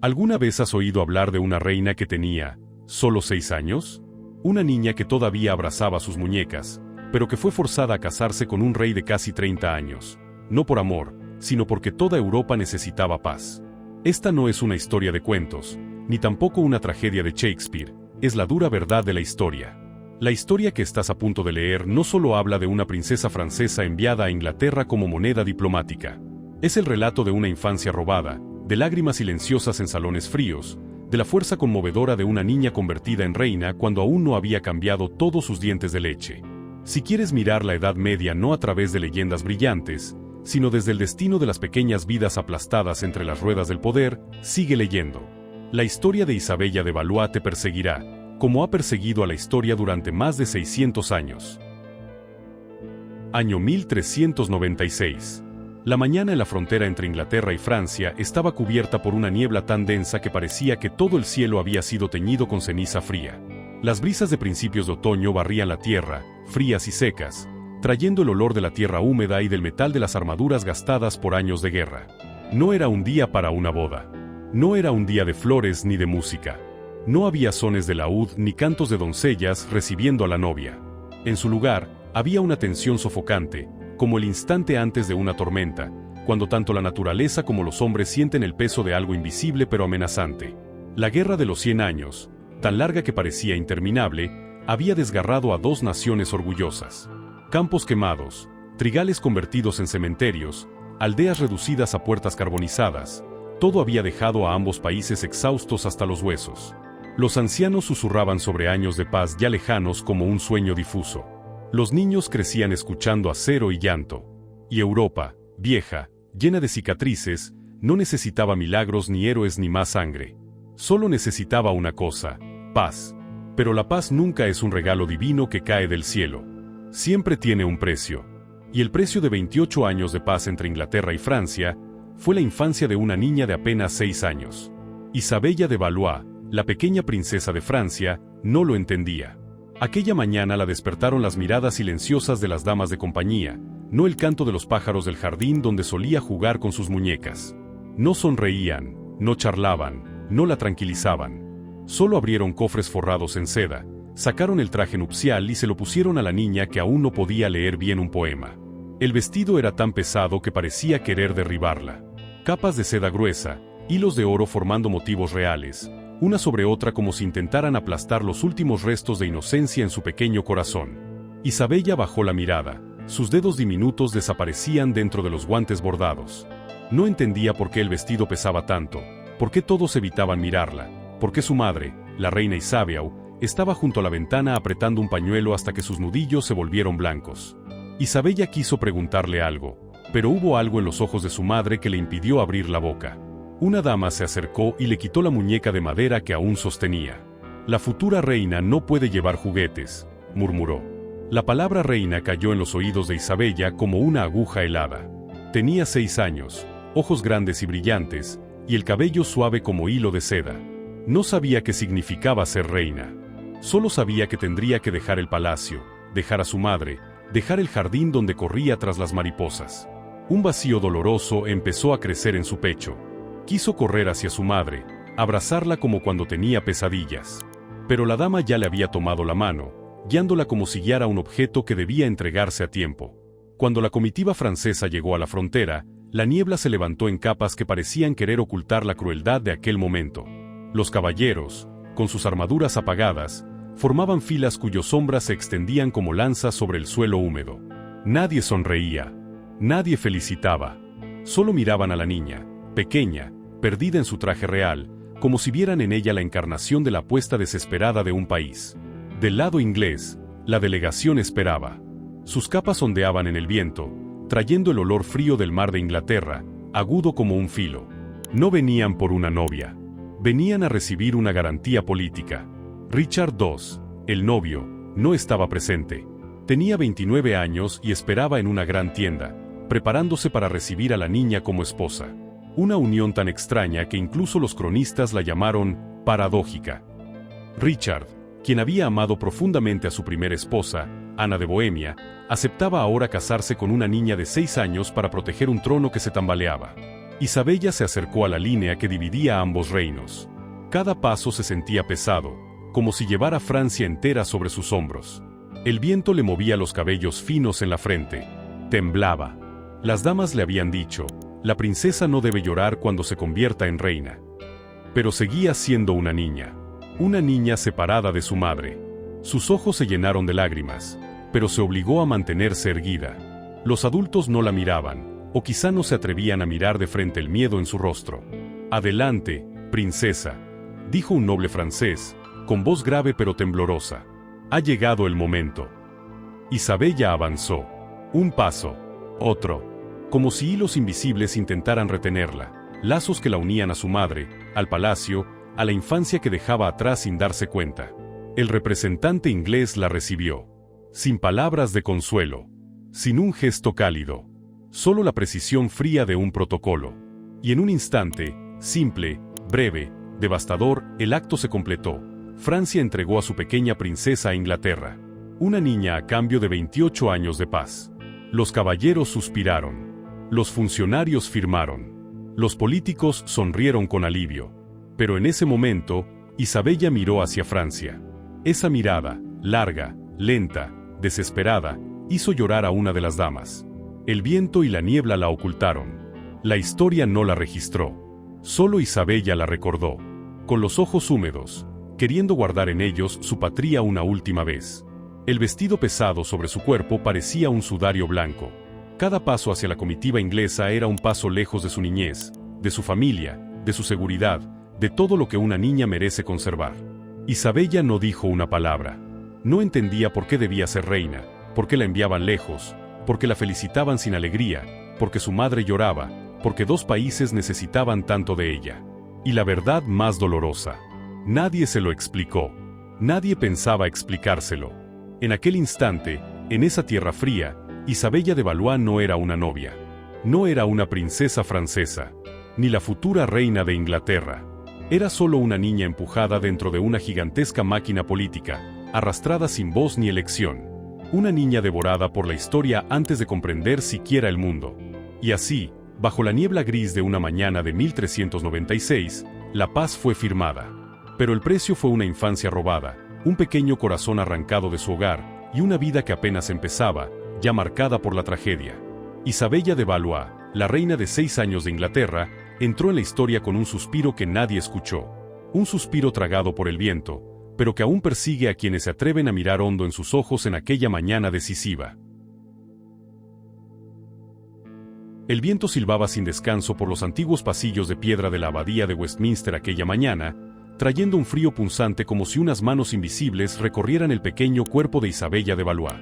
¿Alguna vez has oído hablar de una reina que tenía solo 6 años? Una niña que todavía abrazaba sus muñecas, pero que fue forzada a casarse con un rey de casi 30 años. No por amor, sino porque toda Europa necesitaba paz. Esta no es una historia de cuentos, ni tampoco una tragedia de Shakespeare, es la dura verdad de la historia. La historia que estás a punto de leer no solo habla de una princesa francesa enviada a Inglaterra como moneda diplomática. Es el relato de una infancia robada, de lágrimas silenciosas en salones fríos, de la fuerza conmovedora de una niña convertida en reina cuando aún no había cambiado todos sus dientes de leche. Si quieres mirar la Edad Media no a través de leyendas brillantes, sino desde el destino de las pequeñas vidas aplastadas entre las ruedas del poder, sigue leyendo. La historia de Isabella de Valois te perseguirá, como ha perseguido a la historia durante más de 600 años. Año 1396. La mañana en la frontera entre Inglaterra y Francia estaba cubierta por una niebla tan densa que parecía que todo el cielo había sido teñido con ceniza fría. Las brisas de principios de otoño barrían la tierra, frías y secas, trayendo el olor de la tierra húmeda y del metal de las armaduras gastadas por años de guerra. No era un día para una boda. No era un día de flores ni de música. No había sones de laúd ni cantos de doncellas recibiendo a la novia. En su lugar, había una tensión sofocante, como el instante antes de una tormenta, cuando tanto la naturaleza como los hombres sienten el peso de algo invisible pero amenazante. La guerra de los 100 años, tan larga que parecía interminable, había desgarrado a dos naciones orgullosas. Campos quemados, trigales convertidos en cementerios, aldeas reducidas a puertas carbonizadas, todo había dejado a ambos países exhaustos hasta los huesos. Los ancianos susurraban sobre años de paz ya lejanos como un sueño difuso. Los niños crecían escuchando acero y llanto. Y Europa, vieja, llena de cicatrices, no necesitaba milagros ni héroes ni más sangre. Solo necesitaba una cosa: paz. Pero la paz nunca es un regalo divino que cae del cielo. Siempre tiene un precio. Y el precio de 28 años de paz entre Inglaterra y Francia fue la infancia de una niña de apenas 6 años. Isabella de Valois, la pequeña princesa de Francia, no lo entendía. Aquella mañana la despertaron las miradas silenciosas de las damas de compañía, no el canto de los pájaros del jardín donde solía jugar con sus muñecas. No sonreían, no charlaban, no la tranquilizaban. Solo abrieron cofres forrados en seda, sacaron el traje nupcial y se lo pusieron a la niña que aún no podía leer bien un poema. El vestido era tan pesado que parecía querer derribarla. Capas de seda gruesa, hilos de oro formando motivos reales, una sobre otra como si intentaran aplastar los últimos restos de inocencia en su pequeño corazón. Isabella bajó la mirada, sus dedos diminutos desaparecían dentro de los guantes bordados. No entendía por qué el vestido pesaba tanto, por qué todos evitaban mirarla, por qué su madre, la reina Isabeau, estaba junto a la ventana apretando un pañuelo hasta que sus nudillos se volvieron blancos. Isabella quiso preguntarle algo, pero hubo algo en los ojos de su madre que le impidió abrir la boca. Una dama se acercó y le quitó la muñeca de madera que aún sostenía. «La futura reina no puede llevar juguetes», murmuró. La palabra reina cayó en los oídos de Isabella como una aguja helada. Tenía 6 años, ojos grandes y brillantes, y el cabello suave como hilo de seda. No sabía qué significaba ser reina. Solo sabía que tendría que dejar el palacio, dejar a su madre, dejar el jardín donde corría tras las mariposas. Un vacío doloroso empezó a crecer en su pecho. Quiso correr hacia su madre, abrazarla como cuando tenía pesadillas. Pero la dama ya le había tomado la mano, guiándola como si guiara un objeto que debía entregarse a tiempo. Cuando la comitiva francesa llegó a la frontera, la niebla se levantó en capas que parecían querer ocultar la crueldad de aquel momento. Los caballeros, con sus armaduras apagadas, formaban filas cuyas sombras se extendían como lanzas sobre el suelo húmedo. Nadie sonreía, nadie felicitaba. Solo miraban a la niña, pequeña, perdida en su traje real, como si vieran en ella la encarnación de la apuesta desesperada de un país. Del lado inglés, la delegación esperaba. Sus capas ondeaban en el viento, trayendo el olor frío del mar de Inglaterra, agudo como un filo. No venían por una novia. Venían a recibir una garantía política. Richard II, el novio, no estaba presente. Tenía 29 años y esperaba en una gran tienda, preparándose para recibir a la niña como esposa. Una unión tan extraña que incluso los cronistas la llamaron paradójica. Richard, quien había amado profundamente a su primera esposa, Ana de Bohemia, aceptaba ahora casarse con una niña de 6 años para proteger un trono que se tambaleaba. Isabella se acercó a la línea que dividía ambos reinos. Cada paso se sentía pesado, como si llevara Francia entera sobre sus hombros. El viento le movía los cabellos finos en la frente. Temblaba. Las damas le habían dicho, la princesa no debe llorar cuando se convierta en reina. Pero seguía siendo una niña separada de su madre. Sus ojos se llenaron de lágrimas, pero se obligó a mantenerse erguida. Los adultos no la miraban, o quizá no se atrevían a mirar de frente el miedo en su rostro. «Adelante, princesa», dijo un noble francés, con voz grave pero temblorosa. «Ha llegado el momento». Isabella avanzó. Un paso, otro, como si hilos invisibles intentaran retenerla, lazos que la unían a su madre, al palacio, a la infancia que dejaba atrás sin darse cuenta. El representante inglés la recibió, sin palabras de consuelo, sin un gesto cálido, solo la precisión fría de un protocolo. Y en un instante, simple, breve, devastador, el acto se completó. Francia entregó a su pequeña princesa a Inglaterra, una niña a cambio de 28 años de paz. Los caballeros suspiraron, los funcionarios firmaron, los políticos sonrieron con alivio. Pero en ese momento, Isabella miró hacia Francia. Esa mirada, larga, lenta, desesperada, hizo llorar a una de las damas. El viento y la niebla la ocultaron. La historia no la registró. Solo Isabella la recordó, con los ojos húmedos, queriendo guardar en ellos su patria una última vez. El vestido pesado sobre su cuerpo parecía un sudario blanco. Cada paso hacia la comitiva inglesa era un paso lejos de su niñez, de su familia, de su seguridad, de todo lo que una niña merece conservar. Isabella no dijo una palabra. No entendía por qué debía ser reina, por qué la enviaban lejos, por qué la felicitaban sin alegría, porque su madre lloraba, porque dos países necesitaban tanto de ella. Y la verdad más dolorosa, nadie se lo explicó. Nadie pensaba explicárselo. En aquel instante, en esa tierra fría, Isabella de Valois no era una novia. No era una princesa francesa, ni la futura reina de Inglaterra. Era solo una niña empujada dentro de una gigantesca máquina política, arrastrada sin voz ni elección. Una niña devorada por la historia antes de comprender siquiera el mundo. Y así, bajo la niebla gris de una mañana de 1396, la paz fue firmada. Pero el precio fue una infancia robada, un pequeño corazón arrancado de su hogar, y una vida que apenas empezaba, ya marcada por la tragedia. Isabella de Valois, la reina de 6 años de Inglaterra, entró en la historia con un suspiro que nadie escuchó. Un suspiro tragado por el viento, pero que aún persigue a quienes se atreven a mirar hondo en sus ojos en aquella mañana decisiva. El viento silbaba sin descanso por los antiguos pasillos de piedra de la abadía de Westminster aquella mañana, trayendo un frío punzante como si unas manos invisibles recorrieran el pequeño cuerpo de Isabella de Valois.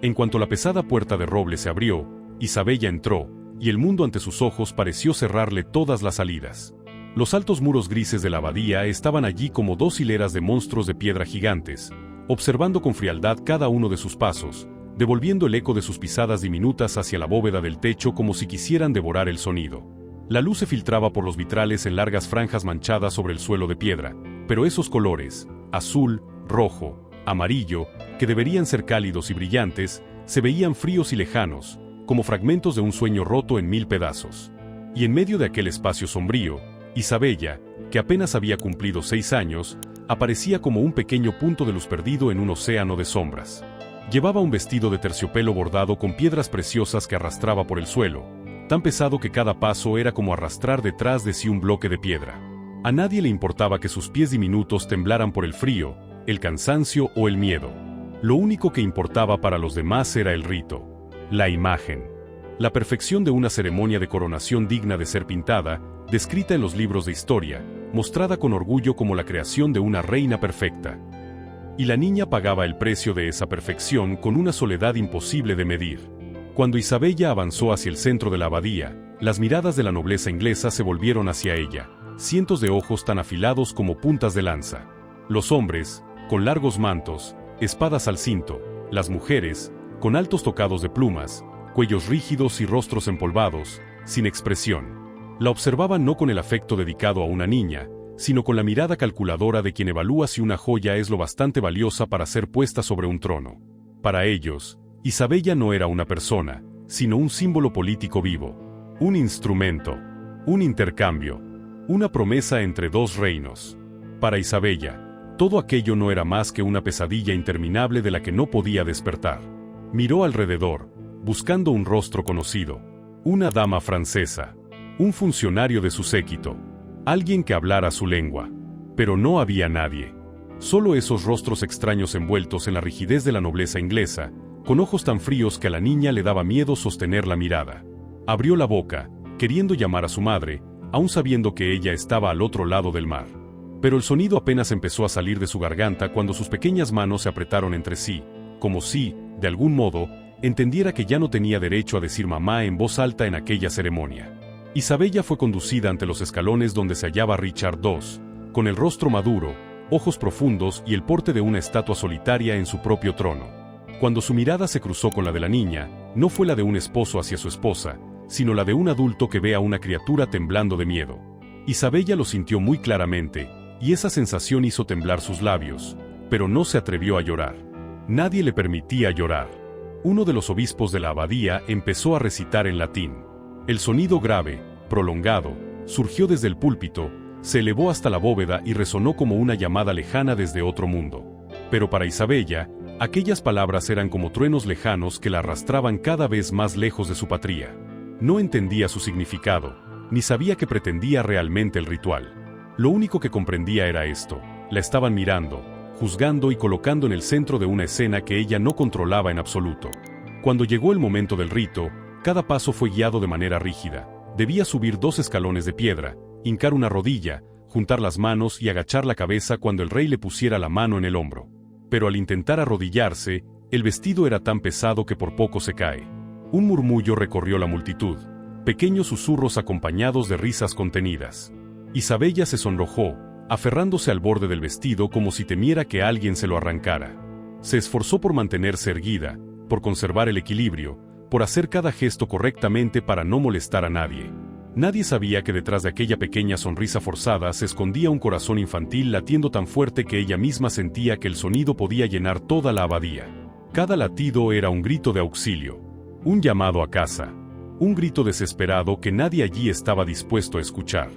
En cuanto la pesada puerta de roble se abrió, Isabella entró, y el mundo ante sus ojos pareció cerrarle todas las salidas. Los altos muros grises de la abadía estaban allí como dos hileras de monstruos de piedra gigantes, observando con frialdad cada uno de sus pasos, devolviendo el eco de sus pisadas diminutas hacia la bóveda del techo como si quisieran devorar el sonido. La luz se filtraba por los vitrales en largas franjas manchadas sobre el suelo de piedra, pero esos colores, azul, rojo, amarillo, que deberían ser cálidos y brillantes, se veían fríos y lejanos, como fragmentos de un sueño roto en 1000 pedazos. Y en medio de aquel espacio sombrío, Isabella, que apenas había cumplido 6 años, aparecía como un pequeño punto de luz perdido en un océano de sombras. Llevaba un vestido de terciopelo bordado con piedras preciosas que arrastraba por el suelo, tan pesado que cada paso era como arrastrar detrás de sí un bloque de piedra. A nadie le importaba que sus pies diminutos temblaran por el frío, el cansancio o el miedo. Lo único que importaba para los demás era el rito, la imagen. La perfección de una ceremonia de coronación digna de ser pintada, descrita en los libros de historia, mostrada con orgullo como la creación de una reina perfecta. Y la niña pagaba el precio de esa perfección con una soledad imposible de medir. Cuando Isabella avanzó hacia el centro de la abadía, las miradas de la nobleza inglesa se volvieron hacia ella, cientos de ojos tan afilados como puntas de lanza. Los hombres, con largos mantos, espadas al cinto; las mujeres, con altos tocados de plumas, cuellos rígidos y rostros empolvados, sin expresión. La observaban no con el afecto dedicado a una niña, sino con la mirada calculadora de quien evalúa si una joya es lo bastante valiosa para ser puesta sobre un trono. Para ellos, Isabella no era una persona, sino un símbolo político vivo, un instrumento. Un intercambio. Una promesa entre dos reinos. Para Isabella, todo aquello no era más que una pesadilla interminable de la que no podía despertar. Miró alrededor, buscando un rostro conocido. Una dama francesa. Un funcionario de su séquito. Alguien que hablara su lengua. Pero no había nadie. Solo esos rostros extraños envueltos en la rigidez de la nobleza inglesa, con ojos tan fríos que a la niña le daba miedo sostener la mirada. Abrió la boca, queriendo llamar a su madre, aún sabiendo que ella estaba al otro lado del mar. Pero el sonido apenas empezó a salir de su garganta cuando sus pequeñas manos se apretaron entre sí, como si, de algún modo, entendiera que ya no tenía derecho a decir mamá en voz alta en aquella ceremonia. Isabella fue conducida ante los escalones donde se hallaba Richard II, con el rostro maduro, ojos profundos y el porte de una estatua solitaria en su propio trono. Cuando su mirada se cruzó con la de la niña, no fue la de un esposo hacia su esposa, sino la de un adulto que ve a una criatura temblando de miedo. Isabella lo sintió muy claramente, y esa sensación hizo temblar sus labios, pero no se atrevió a llorar. Nadie le permitía llorar. Uno de los obispos de la abadía empezó a recitar en latín. El sonido grave, prolongado, surgió desde el púlpito, se elevó hasta la bóveda y resonó como una llamada lejana desde otro mundo. Pero para Isabella, aquellas palabras eran como truenos lejanos que la arrastraban cada vez más lejos de su patria. No entendía su significado, ni sabía qué pretendía realmente el ritual. Lo único que comprendía era esto: la estaban mirando, juzgando y colocando en el centro de una escena que ella no controlaba en absoluto. Cuando llegó el momento del rito, cada paso fue guiado de manera rígida. Debía subir 2 escalones de piedra, hincar una rodilla, juntar las manos y agachar la cabeza cuando el rey le pusiera la mano en el hombro. Pero al intentar arrodillarse, el vestido era tan pesado que por poco se cae. Un murmullo recorrió la multitud, pequeños susurros acompañados de risas contenidas. Isabella se sonrojó, aferrándose al borde del vestido como si temiera que alguien se lo arrancara. Se esforzó por mantenerse erguida, por conservar el equilibrio, por hacer cada gesto correctamente para no molestar a nadie. Nadie sabía que detrás de aquella pequeña sonrisa forzada se escondía un corazón infantil latiendo tan fuerte que ella misma sentía que el sonido podía llenar toda la abadía. Cada latido era un grito de auxilio, un llamado a casa, un grito desesperado que nadie allí estaba dispuesto a escuchar.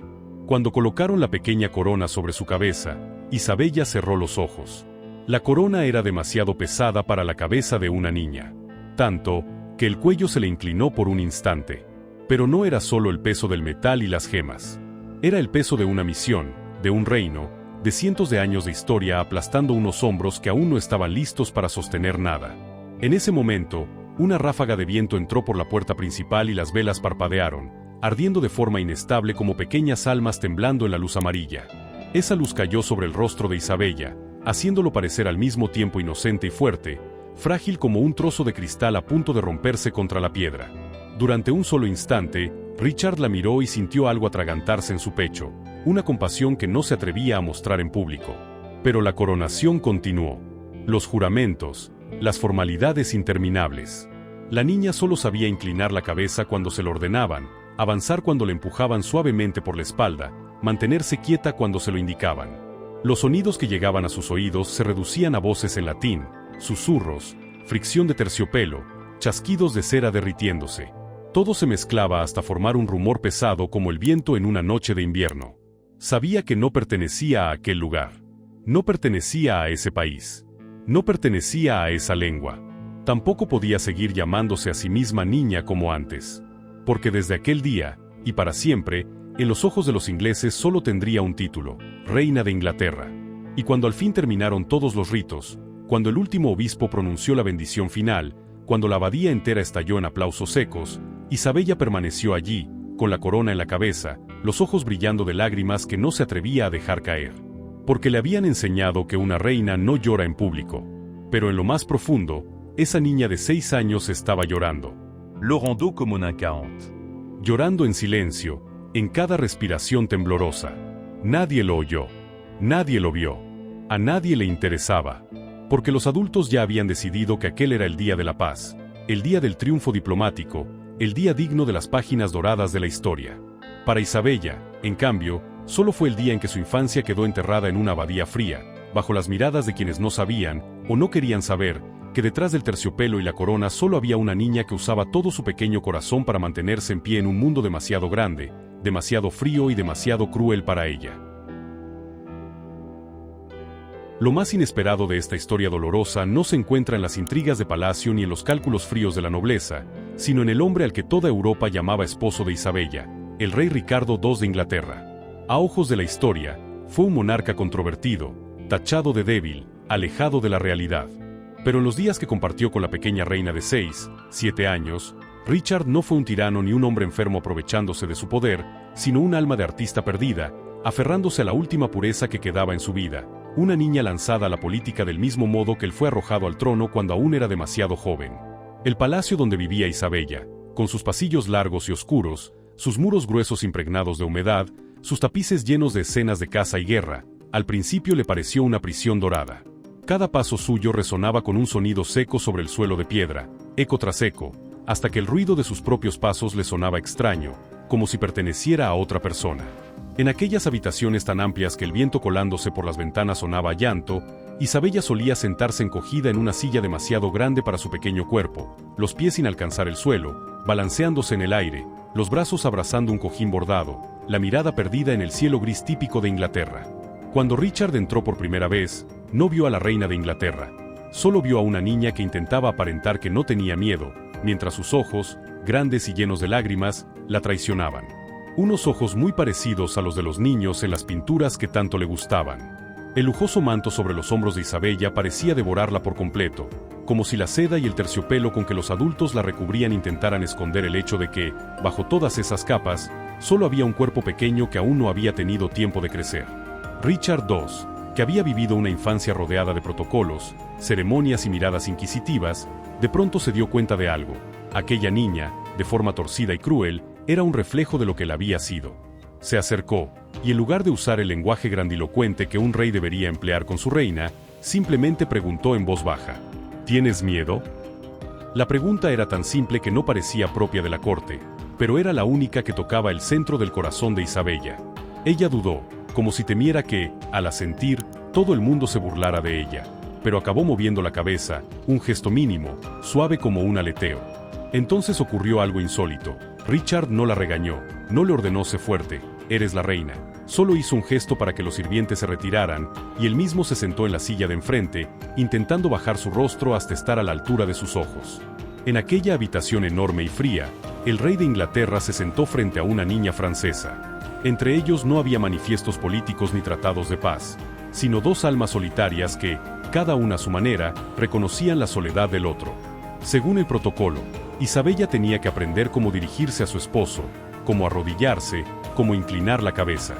Cuando colocaron la pequeña corona sobre su cabeza, Isabella cerró los ojos. La corona era demasiado pesada para la cabeza de una niña, tanto que el cuello se le inclinó por un instante. Pero no era solo el peso del metal y las gemas. Era el peso de una misión, de un reino, de cientos de años de historia aplastando unos hombros que aún no estaban listos para sostener nada. En ese momento, una ráfaga de viento entró por la puerta principal y las velas parpadearon, ardiendo de forma inestable como pequeñas almas temblando en la luz amarilla. Esa luz cayó sobre el rostro de Isabella, haciéndolo parecer al mismo tiempo inocente y fuerte, frágil como un trozo de cristal a punto de romperse contra la piedra. Durante un solo instante, Richard la miró y sintió algo atragantarse en su pecho, una compasión que no se atrevía a mostrar en público. Pero la coronación continuó. Los juramentos, las formalidades interminables. La niña solo sabía inclinar la cabeza cuando se lo ordenaban, avanzar cuando le empujaban suavemente por la espalda, mantenerse quieta cuando se lo indicaban. Los sonidos que llegaban a sus oídos se reducían a voces en latín, susurros, fricción de terciopelo, chasquidos de cera derritiéndose. Todo se mezclaba hasta formar un rumor pesado como el viento en una noche de invierno. Sabía que no pertenecía a aquel lugar. No pertenecía a ese país. No pertenecía a esa lengua. Tampoco podía seguir llamándose a sí misma niña como antes. Porque desde aquel día, y para siempre, en los ojos de los ingleses solo tendría un título: Reina de Inglaterra. Y cuando al fin terminaron todos los ritos, cuando el último obispo pronunció la bendición final, cuando la abadía entera estalló en aplausos secos, Isabella permaneció allí, con la corona en la cabeza, los ojos brillando de lágrimas que no se atrevía a dejar caer. Porque le habían enseñado que una reina no llora en público. Pero en lo más profundo, esa niña de 6 años estaba llorando. Le Rondeau comme un 40. Llorando en silencio, en cada respiración temblorosa. Nadie lo oyó. Nadie lo vio. A nadie le interesaba. Porque los adultos ya habían decidido que aquel era el día de la paz, el día del triunfo diplomático, el día digno de las páginas doradas de la historia. Para Isabella, en cambio, solo fue el día en que su infancia quedó enterrada en una abadía fría, bajo las miradas de quienes no sabían, o no querían saber, que detrás del terciopelo y la corona solo había una niña que usaba todo su pequeño corazón para mantenerse en pie en un mundo demasiado grande, demasiado frío y demasiado cruel para ella. Lo más inesperado de esta historia dolorosa no se encuentra en las intrigas de palacio ni en los cálculos fríos de la nobleza, sino en el hombre al que toda Europa llamaba esposo de Isabella, el rey Ricardo II de Inglaterra. A ojos de la historia, fue un monarca controvertido, tachado de débil, alejado de la realidad. Pero en los días que compartió con la pequeña reina de 6, 7 años, Richard no fue un tirano ni un hombre enfermo aprovechándose de su poder, sino un alma de artista perdida, aferrándose a la última pureza que quedaba en su vida, una niña lanzada a la política del mismo modo que él fue arrojado al trono cuando aún era demasiado joven. El palacio donde vivía Isabella, con sus pasillos largos y oscuros, sus muros gruesos impregnados de humedad, sus tapices llenos de escenas de caza y guerra, al principio le pareció una prisión dorada. Cada paso suyo resonaba con un sonido seco sobre el suelo de piedra, eco tras eco, hasta que el ruido de sus propios pasos le sonaba extraño, como si perteneciera a otra persona. En aquellas habitaciones tan amplias que el viento colándose por las ventanas sonaba a llanto, Isabella solía sentarse encogida en una silla demasiado grande para su pequeño cuerpo, los pies sin alcanzar el suelo, balanceándose en el aire, los brazos abrazando un cojín bordado, la mirada perdida en el cielo gris típico de Inglaterra. Cuando Richard entró por primera vez, no vio a la reina de Inglaterra, solo vio a una niña que intentaba aparentar que no tenía miedo, mientras sus ojos, grandes y llenos de lágrimas, la traicionaban. Unos ojos muy parecidos a los de los niños en las pinturas que tanto le gustaban. El lujoso manto sobre los hombros de Isabella parecía devorarla por completo, como si la seda y el terciopelo con que los adultos la recubrían intentaran esconder el hecho de que, bajo todas esas capas, solo había un cuerpo pequeño que aún no había tenido tiempo de crecer. Richard II, que había vivido una infancia rodeada de protocolos, ceremonias y miradas inquisitivas, de pronto se dio cuenta de algo. Aquella niña, de forma torcida y cruel, era un reflejo de lo que él había sido. Se acercó, y en lugar de usar el lenguaje grandilocuente que un rey debería emplear con su reina, simplemente preguntó en voz baja: ¿Tienes miedo? La pregunta era tan simple que no parecía propia de la corte, pero era la única que tocaba el centro del corazón de Isabella. Ella dudó, como si temiera que, al asentir, todo el mundo se burlara de ella, pero acabó moviendo la cabeza, un gesto mínimo, suave como un aleteo. Entonces ocurrió algo insólito. Richard no la regañó, no le ordenó sé fuerte, eres la reina. Solo hizo un gesto para que los sirvientes se retiraran, y él mismo se sentó en la silla de enfrente, intentando bajar su rostro hasta estar a la altura de sus ojos. En aquella habitación enorme y fría, el rey de Inglaterra se sentó frente a una niña francesa. Entre ellos no había manifiestos políticos ni tratados de paz, sino dos almas solitarias que, cada una a su manera, reconocían la soledad del otro. Según el protocolo, Isabella tenía que aprender cómo dirigirse a su esposo, cómo arrodillarse, cómo inclinar la cabeza.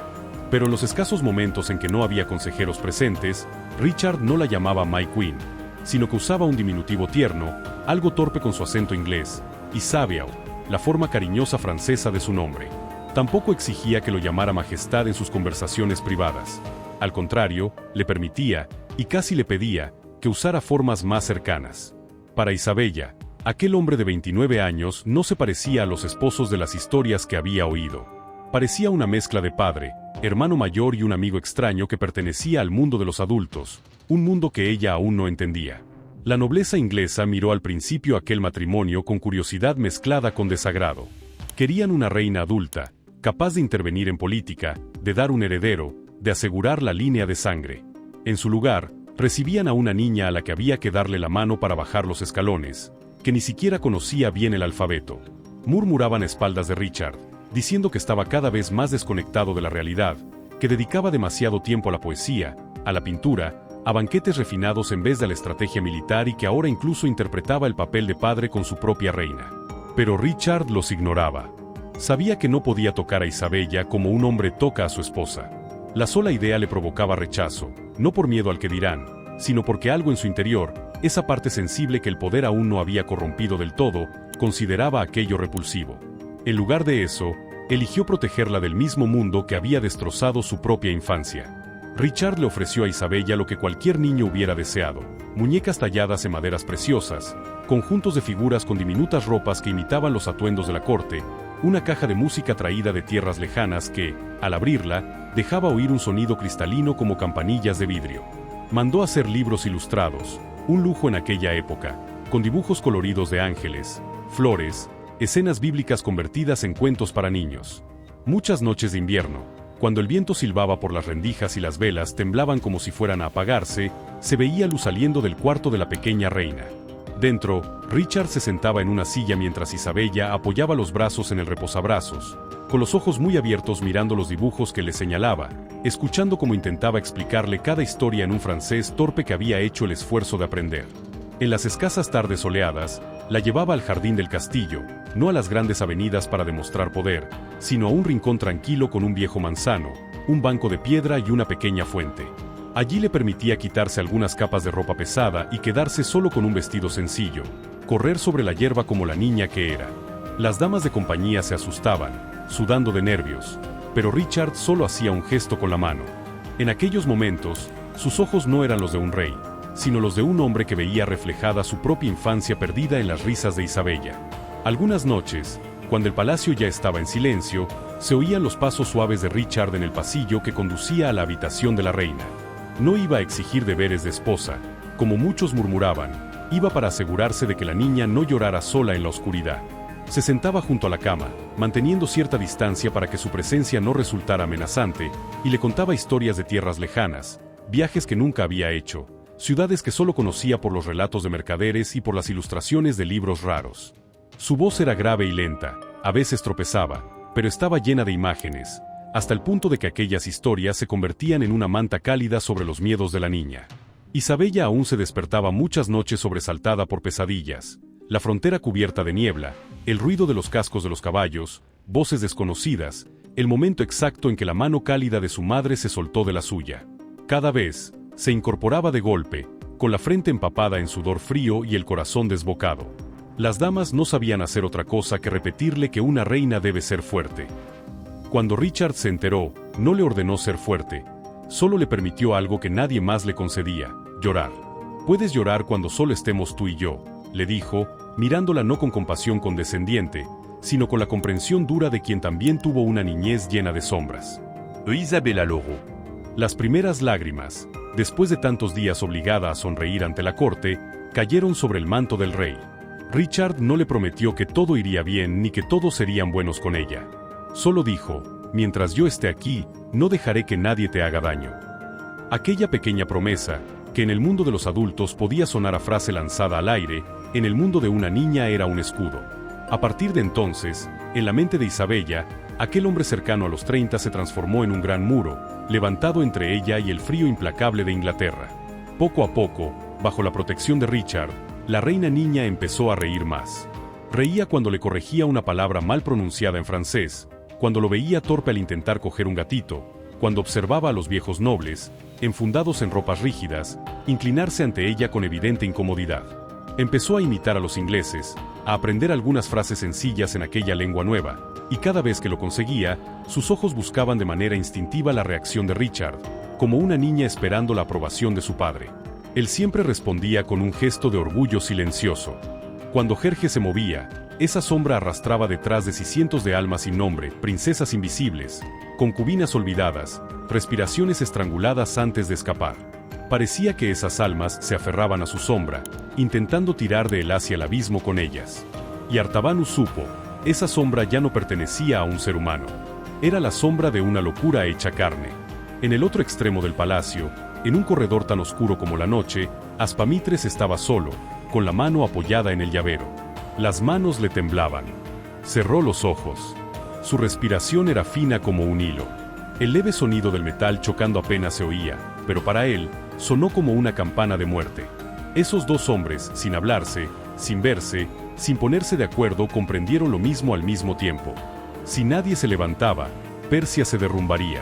Pero en los escasos momentos en que no había consejeros presentes, Richard no la llamaba My Queen, sino que usaba un diminutivo tierno, algo torpe con su acento inglés, Isabelle, la forma cariñosa francesa de su nombre. Tampoco exigía que lo llamara majestad en sus conversaciones privadas. Al contrario, le permitía, y casi le pedía, que usara formas más cercanas. Para Isabella, aquel hombre de 29 años no se parecía a los esposos de las historias que había oído. Parecía una mezcla de padre, hermano mayor y un amigo extraño que pertenecía al mundo de los adultos, un mundo que ella aún no entendía. La nobleza inglesa miró al principio aquel matrimonio con curiosidad mezclada con desagrado. Querían una reina adulta, capaz de intervenir en política, de dar un heredero, de asegurar la línea de sangre. En su lugar, recibían a una niña a la que había que darle la mano para bajar los escalones, que ni siquiera conocía bien el alfabeto. Murmuraban a espaldas de Richard, diciendo que estaba cada vez más desconectado de la realidad, que dedicaba demasiado tiempo a la poesía, a la pintura, a banquetes refinados en vez de a la estrategia militar y que ahora incluso interpretaba el papel de padre con su propia reina. Pero Richard los ignoraba. Sabía que no podía tocar a Isabella como un hombre toca a su esposa. La sola idea le provocaba rechazo, no por miedo al que dirán, sino porque algo en su interior, esa parte sensible que el poder aún no había corrompido del todo, consideraba aquello repulsivo. En lugar de eso, eligió protegerla del mismo mundo que había destrozado su propia infancia. Richard le ofreció a Isabella lo que cualquier niño hubiera deseado: muñecas talladas en maderas preciosas, conjuntos de figuras con diminutas ropas que imitaban los atuendos de la corte, una caja de música traída de tierras lejanas que, al abrirla, dejaba oír un sonido cristalino como campanillas de vidrio. Mandó hacer libros ilustrados, un lujo en aquella época, con dibujos coloridos de ángeles, flores, escenas bíblicas convertidas en cuentos para niños. Muchas noches de invierno, cuando el viento silbaba por las rendijas y las velas temblaban como si fueran a apagarse, se veía luz saliendo del cuarto de la pequeña reina. Dentro, Richard se sentaba en una silla mientras Isabella apoyaba los brazos en el reposabrazos, con los ojos muy abiertos mirando los dibujos que le señalaba, escuchando cómo intentaba explicarle cada historia en un francés torpe que había hecho el esfuerzo de aprender. En las escasas tardes soleadas, la llevaba al jardín del castillo, no a las grandes avenidas para demostrar poder, sino a un rincón tranquilo con un viejo manzano, un banco de piedra y una pequeña fuente. Allí le permitía quitarse algunas capas de ropa pesada y quedarse solo con un vestido sencillo, correr sobre la hierba como la niña que era. Las damas de compañía se asustaban, sudando de nervios, pero Richard solo hacía un gesto con la mano. En aquellos momentos, sus ojos no eran los de un rey, sino los de un hombre que veía reflejada su propia infancia perdida en las risas de Isabella. Algunas noches, cuando el palacio ya estaba en silencio, se oían los pasos suaves de Richard en el pasillo que conducía a la habitación de la reina. No iba a exigir deberes de esposa, como muchos murmuraban, iba para asegurarse de que la niña no llorara sola en la oscuridad. Se sentaba junto a la cama, manteniendo cierta distancia para que su presencia no resultara amenazante, y le contaba historias de tierras lejanas, viajes que nunca había hecho, ciudades que solo conocía por los relatos de mercaderes y por las ilustraciones de libros raros. Su voz era grave y lenta, a veces tropezaba, pero estaba llena de imágenes, hasta el punto de que aquellas historias se convertían en una manta cálida sobre los miedos de la niña. Isabella aún se despertaba muchas noches sobresaltada por pesadillas, la frontera cubierta de niebla, el ruido de los cascos de los caballos, voces desconocidas, el momento exacto en que la mano cálida de su madre se soltó de la suya. Cada vez, se incorporaba de golpe, con la frente empapada en sudor frío y el corazón desbocado. Las damas no sabían hacer otra cosa que repetirle que una reina debe ser fuerte. Cuando Richard se enteró, no le ordenó ser fuerte, solo le permitió algo que nadie más le concedía: llorar. «Puedes llorar cuando solo estemos tú y yo», le dijo, mirándola no con compasión condescendiente, sino con la comprensión dura de quien también tuvo una niñez llena de sombras. Isabella Loraux. Las primeras lágrimas, después de tantos días obligada a sonreír ante la corte, cayeron sobre el manto del rey. Richard no le prometió que todo iría bien ni que todos serían buenos con ella. Solo dijo: «Mientras yo esté aquí, no dejaré que nadie te haga daño». Aquella pequeña promesa, que en el mundo de los adultos podía sonar a frase lanzada al aire, en el mundo de una niña era un escudo. A partir de entonces, en la mente de Isabella, aquel hombre cercano a los 30 se transformó en un gran muro, levantado entre ella y el frío implacable de Inglaterra. Poco a poco, bajo la protección de Richard, la reina niña empezó a reír más. Reía cuando le corregía una palabra mal pronunciada en francés, cuando lo veía torpe al intentar coger un gatito, cuando observaba a los viejos nobles, enfundados en ropas rígidas, inclinarse ante ella con evidente incomodidad. Empezó a imitar a los ingleses, a aprender algunas frases sencillas en aquella lengua nueva, y cada vez que lo conseguía, sus ojos buscaban de manera instintiva la reacción de Richard, como una niña esperando la aprobación de su padre. Él siempre respondía con un gesto de orgullo silencioso. Cuando Jerje se movía, esa sombra arrastraba detrás de sí cientos de almas sin nombre, princesas invisibles, concubinas olvidadas, respiraciones estranguladas antes de escapar. Parecía que esas almas se aferraban a su sombra, intentando tirar de él hacia el abismo con ellas. Y Artabanus supo, esa sombra ya no pertenecía a un ser humano. Era la sombra de una locura hecha carne. En el otro extremo del palacio, en un corredor tan oscuro como la noche, Aspamitres estaba solo, con la mano apoyada en el llavero. Las manos le temblaban. Cerró los ojos. Su respiración era fina como un hilo. El leve sonido del metal chocando apenas se oía, pero para él, sonó como una campana de muerte. Esos dos hombres, sin hablarse, sin verse, sin ponerse de acuerdo, comprendieron lo mismo al mismo tiempo. Si nadie se levantaba, Persia se derrumbaría.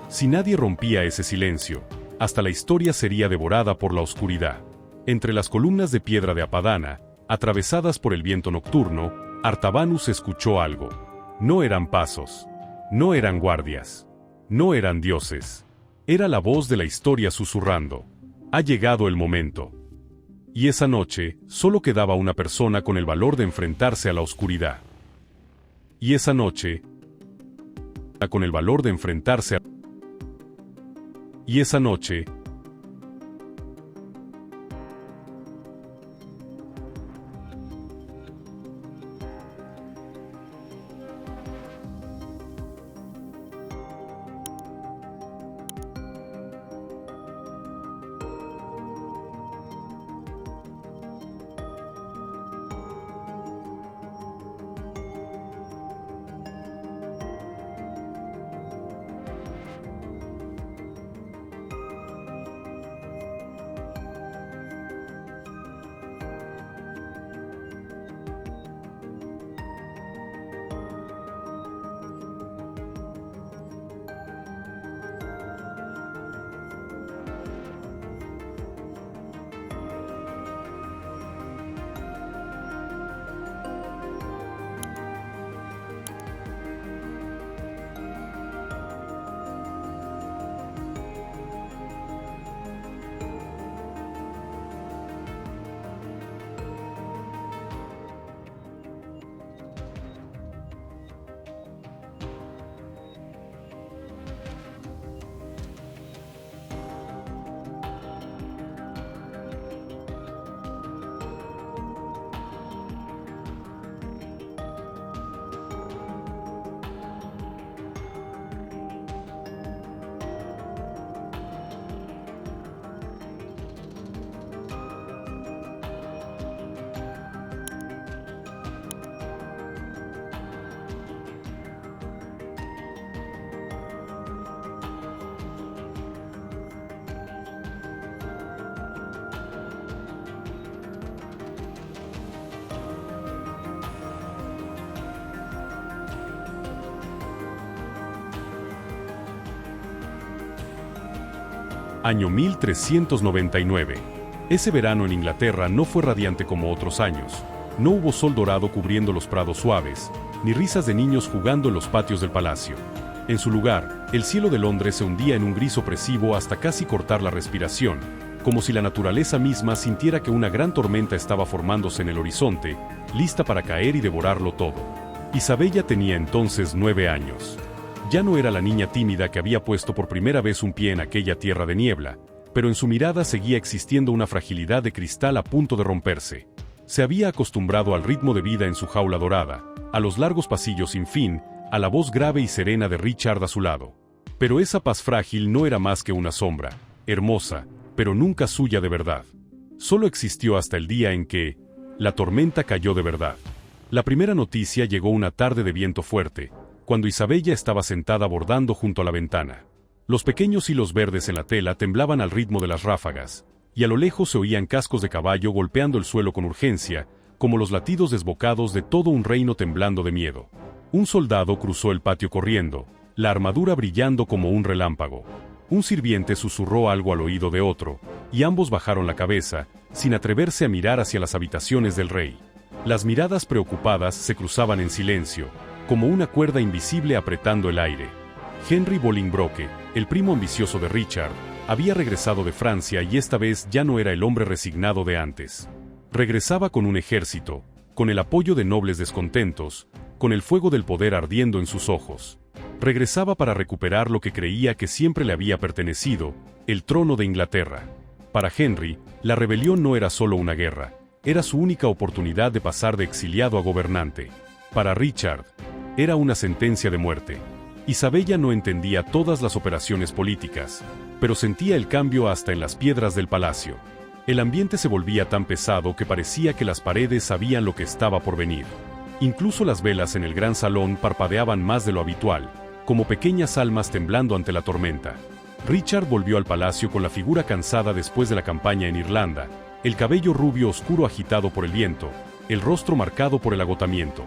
Si nadie rompía ese silencio, hasta la historia sería devorada por la oscuridad. Entre las columnas de piedra de Apadana, atravesadas por el viento nocturno, Artabanus escuchó algo. No eran pasos. No eran guardias. No eran dioses. Era la voz de la historia susurrando: «Ha llegado el momento». Y esa noche, solo quedaba una persona con el valor de enfrentarse a la oscuridad. Y esa noche, con el valor de enfrentarse a... Y esa noche, Año 1399. Ese verano en Inglaterra no fue radiante como otros años. No hubo sol dorado cubriendo los prados suaves, ni risas de niños jugando en los patios del palacio. En su lugar, el cielo de Londres se hundía en un gris opresivo hasta casi cortar la respiración, como si la naturaleza misma sintiera que una gran tormenta estaba formándose en el horizonte, lista para caer y devorarlo todo. Isabella tenía entonces 9 años. Ya no era la niña tímida que había puesto por primera vez un pie en aquella tierra de niebla, pero en su mirada seguía existiendo una fragilidad de cristal a punto de romperse. Se había acostumbrado al ritmo de vida en su jaula dorada, a los largos pasillos sin fin, a la voz grave y serena de Richard a su lado. Pero esa paz frágil no era más que una sombra, hermosa, pero nunca suya de verdad. Solo existió hasta el día en que la tormenta cayó de verdad. La primera noticia llegó una tarde de viento fuerte, cuando Isabella estaba sentada bordando junto a la ventana. Los pequeños hilos verdes en la tela temblaban al ritmo de las ráfagas, y a lo lejos se oían cascos de caballo golpeando el suelo con urgencia, como los latidos desbocados de todo un reino temblando de miedo. Un soldado cruzó el patio corriendo, la armadura brillando como un relámpago. Un sirviente susurró algo al oído de otro, y ambos bajaron la cabeza, sin atreverse a mirar hacia las habitaciones del rey. Las miradas preocupadas se cruzaban en silencio, como una cuerda invisible apretando el aire. Henry Bolingbroke, el primo ambicioso de Richard, había regresado de Francia y esta vez ya no era el hombre resignado de antes. Regresaba con un ejército, con el apoyo de nobles descontentos, con el fuego del poder ardiendo en sus ojos. Regresaba para recuperar lo que creía que siempre le había pertenecido, el trono de Inglaterra. Para Henry, la rebelión no era solo una guerra, era su única oportunidad de pasar de exiliado a gobernante. Para Richard, era una sentencia de muerte. Isabella no entendía todas las operaciones políticas, pero sentía el cambio hasta en las piedras del palacio. El ambiente se volvía tan pesado que parecía que las paredes sabían lo que estaba por venir. Incluso las velas en el gran salón parpadeaban más de lo habitual, como pequeñas almas temblando ante la tormenta. Richard volvió al palacio con la figura cansada después de la campaña en Irlanda, el cabello rubio oscuro agitado por el viento, el rostro marcado por el agotamiento.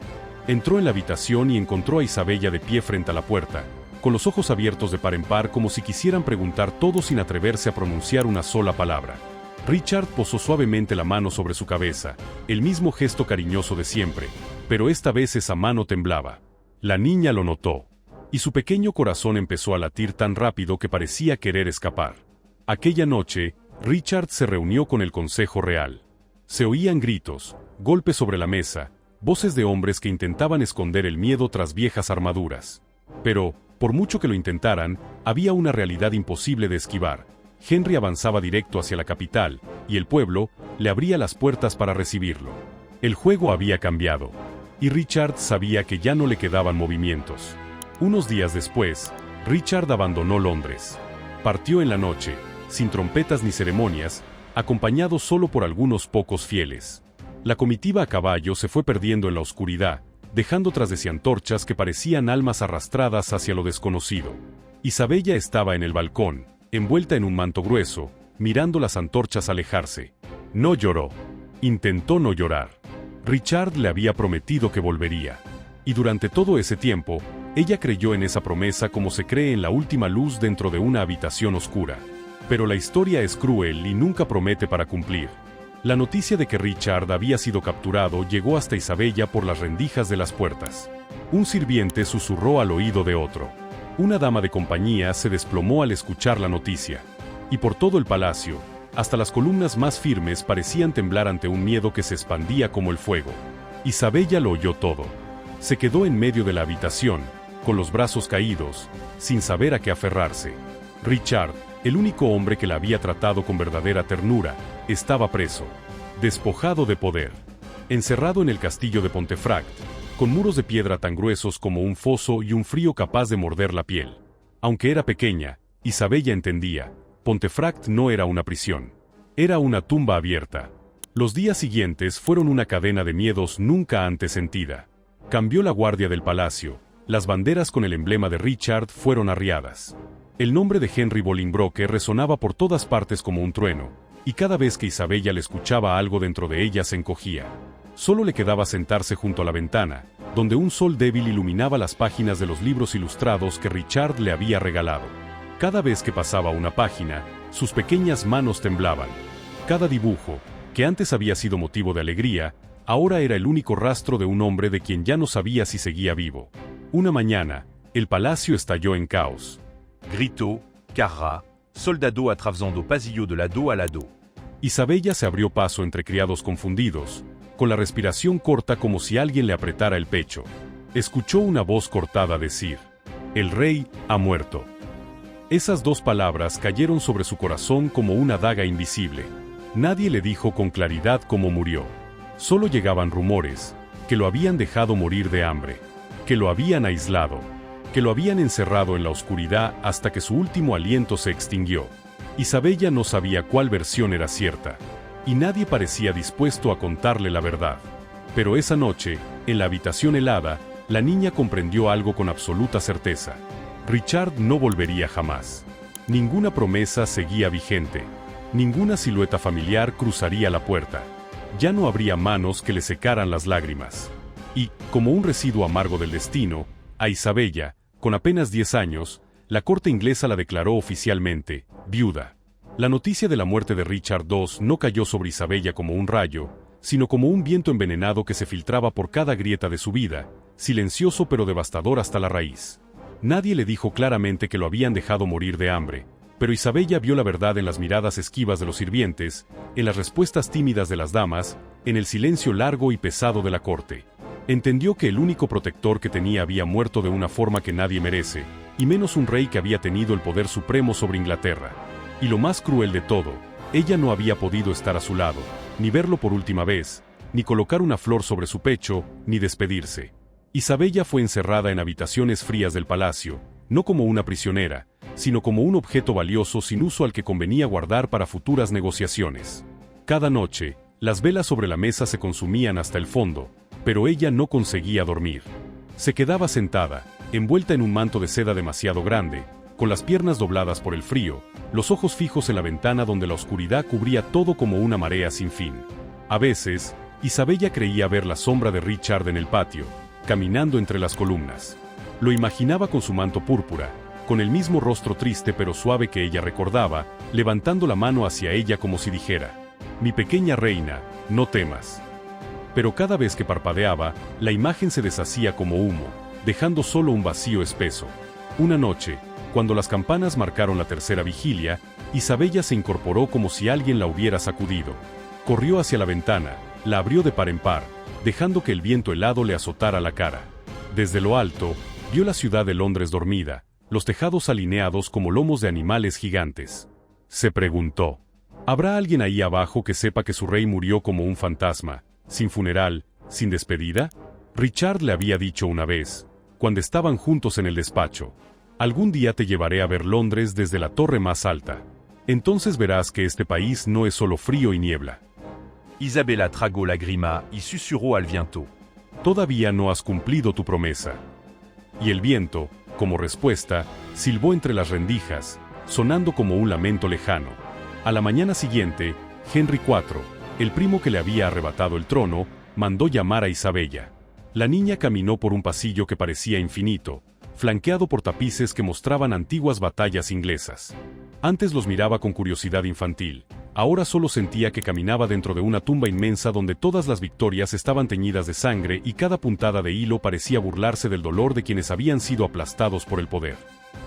Entró en la habitación y encontró a Isabella de pie frente a la puerta, con los ojos abiertos de par en par como si quisieran preguntar todo sin atreverse a pronunciar una sola palabra. Richard posó suavemente la mano sobre su cabeza, el mismo gesto cariñoso de siempre, pero esta vez esa mano temblaba. La niña lo notó, y su pequeño corazón empezó a latir tan rápido que parecía querer escapar. Aquella noche, Richard se reunió con el Consejo Real. Se oían gritos, golpes sobre la mesa, voces de hombres que intentaban esconder el miedo tras viejas armaduras. Pero, por mucho que lo intentaran, había una realidad imposible de esquivar. Henry avanzaba directo hacia la capital, y el pueblo le abría las puertas para recibirlo. El juego había cambiado, y Richard sabía que ya no le quedaban movimientos. Unos días después, Richard abandonó Londres. Partió en la noche, sin trompetas ni ceremonias, acompañado solo por algunos pocos fieles. La comitiva a caballo se fue perdiendo en la oscuridad, dejando tras de sí antorchas que parecían almas arrastradas hacia lo desconocido. Isabella estaba en el balcón, envuelta en un manto grueso, mirando las antorchas alejarse. No lloró. Intentó no llorar. Richard le había prometido que volvería. Y durante todo ese tiempo, ella creyó en esa promesa como se cree en la última luz dentro de una habitación oscura. Pero la historia es cruel y nunca promete para cumplir. La noticia de que Richard había sido capturado llegó hasta Isabella por las rendijas de las puertas. Un sirviente susurró al oído de otro. Una dama de compañía se desplomó al escuchar la noticia. Y por todo el palacio, hasta las columnas más firmes parecían temblar ante un miedo que se expandía como el fuego. Isabella lo oyó todo. Se quedó en medio de la habitación, con los brazos caídos, sin saber a qué aferrarse. Richard, el único hombre que la había tratado con verdadera ternura, estaba preso, despojado de poder, encerrado en el castillo de Pontefract, con muros de piedra tan gruesos como un foso y un frío capaz de morder la piel. Aunque era pequeña, Isabella entendía, Pontefract no era una prisión, era una tumba abierta. Los días siguientes fueron una cadena de miedos nunca antes sentida. Cambió la guardia del palacio, las banderas con el emblema de Richard fueron arriadas. El nombre de Henry Bolingbroke resonaba por todas partes como un trueno, y cada vez que Isabella le escuchaba algo dentro de ella se encogía. Solo le quedaba sentarse junto a la ventana, donde un sol débil iluminaba las páginas de los libros ilustrados que Richard le había regalado. Cada vez que pasaba una página, sus pequeñas manos temblaban. Cada dibujo, que antes había sido motivo de alegría, ahora era el único rastro de un hombre de quien ya no sabía si seguía vivo. Una mañana, el palacio estalló en caos. Grito, carra, soldado atravesando pasillo de lado a lado. Isabella se abrió paso entre criados confundidos, con la respiración corta como si alguien le apretara el pecho. Escuchó una voz cortada decir: «El rey ha muerto». Esas dos palabras cayeron sobre su corazón como una daga invisible. Nadie le dijo con claridad cómo murió. Solo llegaban rumores, que lo habían dejado morir de hambre, que lo habían aislado, que lo habían encerrado en la oscuridad hasta que su último aliento se extinguió. Isabella no sabía cuál versión era cierta, y nadie parecía dispuesto a contarle la verdad. Pero esa noche, en la habitación helada, la niña comprendió algo con absoluta certeza. Richard no volvería jamás. Ninguna promesa seguía vigente. Ninguna silueta familiar cruzaría la puerta. Ya no habría manos que le secaran las lágrimas. Y, como un residuo amargo del destino, a Isabella, con apenas 10 años, la corte inglesa la declaró oficialmente viuda. La noticia de la muerte de Richard II no cayó sobre Isabella como un rayo, sino como un viento envenenado que se filtraba por cada grieta de su vida, silencioso pero devastador hasta la raíz. Nadie le dijo claramente que lo habían dejado morir de hambre, pero Isabella vio la verdad en las miradas esquivas de los sirvientes, en las respuestas tímidas de las damas, en el silencio largo y pesado de la corte. Entendió que el único protector que tenía había muerto de una forma que nadie merece, y menos un rey que había tenido el poder supremo sobre Inglaterra. Y lo más cruel de todo, ella no había podido estar a su lado, ni verlo por última vez, ni colocar una flor sobre su pecho, ni despedirse. Isabella fue encerrada en habitaciones frías del palacio, no como una prisionera, sino como un objeto valioso sin uso al que convenía guardar para futuras negociaciones. Cada noche, las velas sobre la mesa se consumían hasta el fondo, pero ella no conseguía dormir. Se quedaba sentada, envuelta en un manto de seda demasiado grande, con las piernas dobladas por el frío, los ojos fijos en la ventana donde la oscuridad cubría todo como una marea sin fin. A veces, Isabella creía ver la sombra de Richard en el patio, caminando entre las columnas. Lo imaginaba con su manto púrpura, con el mismo rostro triste pero suave que ella recordaba, levantando la mano hacia ella como si dijera: «Mi pequeña reina, no temas». Pero cada vez que parpadeaba, la imagen se deshacía como humo, dejando solo un vacío espeso. Una noche, cuando las campanas marcaron la tercera vigilia, Isabella se incorporó como si alguien la hubiera sacudido. Corrió hacia la ventana, la abrió de par en par, dejando que el viento helado le azotara la cara. Desde lo alto, vio la ciudad de Londres dormida, los tejados alineados como lomos de animales gigantes. Se preguntó: ¿habrá alguien ahí abajo que sepa que su rey murió como un fantasma, sin funeral, sin despedida? Richard le había dicho una vez, cuando estaban juntos en el despacho: «Algún día te llevaré a ver Londres desde la torre más alta. Entonces verás que este país no es solo frío y niebla». Isabella tragó lágrima y susurró al viento: «Todavía no has cumplido tu promesa». Y el viento, como respuesta, silbó entre las rendijas, sonando como un lamento lejano. A la mañana siguiente, Henry IV, el primo que le había arrebatado el trono, mandó llamar a Isabella. La niña caminó por un pasillo que parecía infinito, flanqueado por tapices que mostraban antiguas batallas inglesas. Antes los miraba con curiosidad infantil, ahora solo sentía que caminaba dentro de una tumba inmensa donde todas las victorias estaban teñidas de sangre y cada puntada de hilo parecía burlarse del dolor de quienes habían sido aplastados por el poder.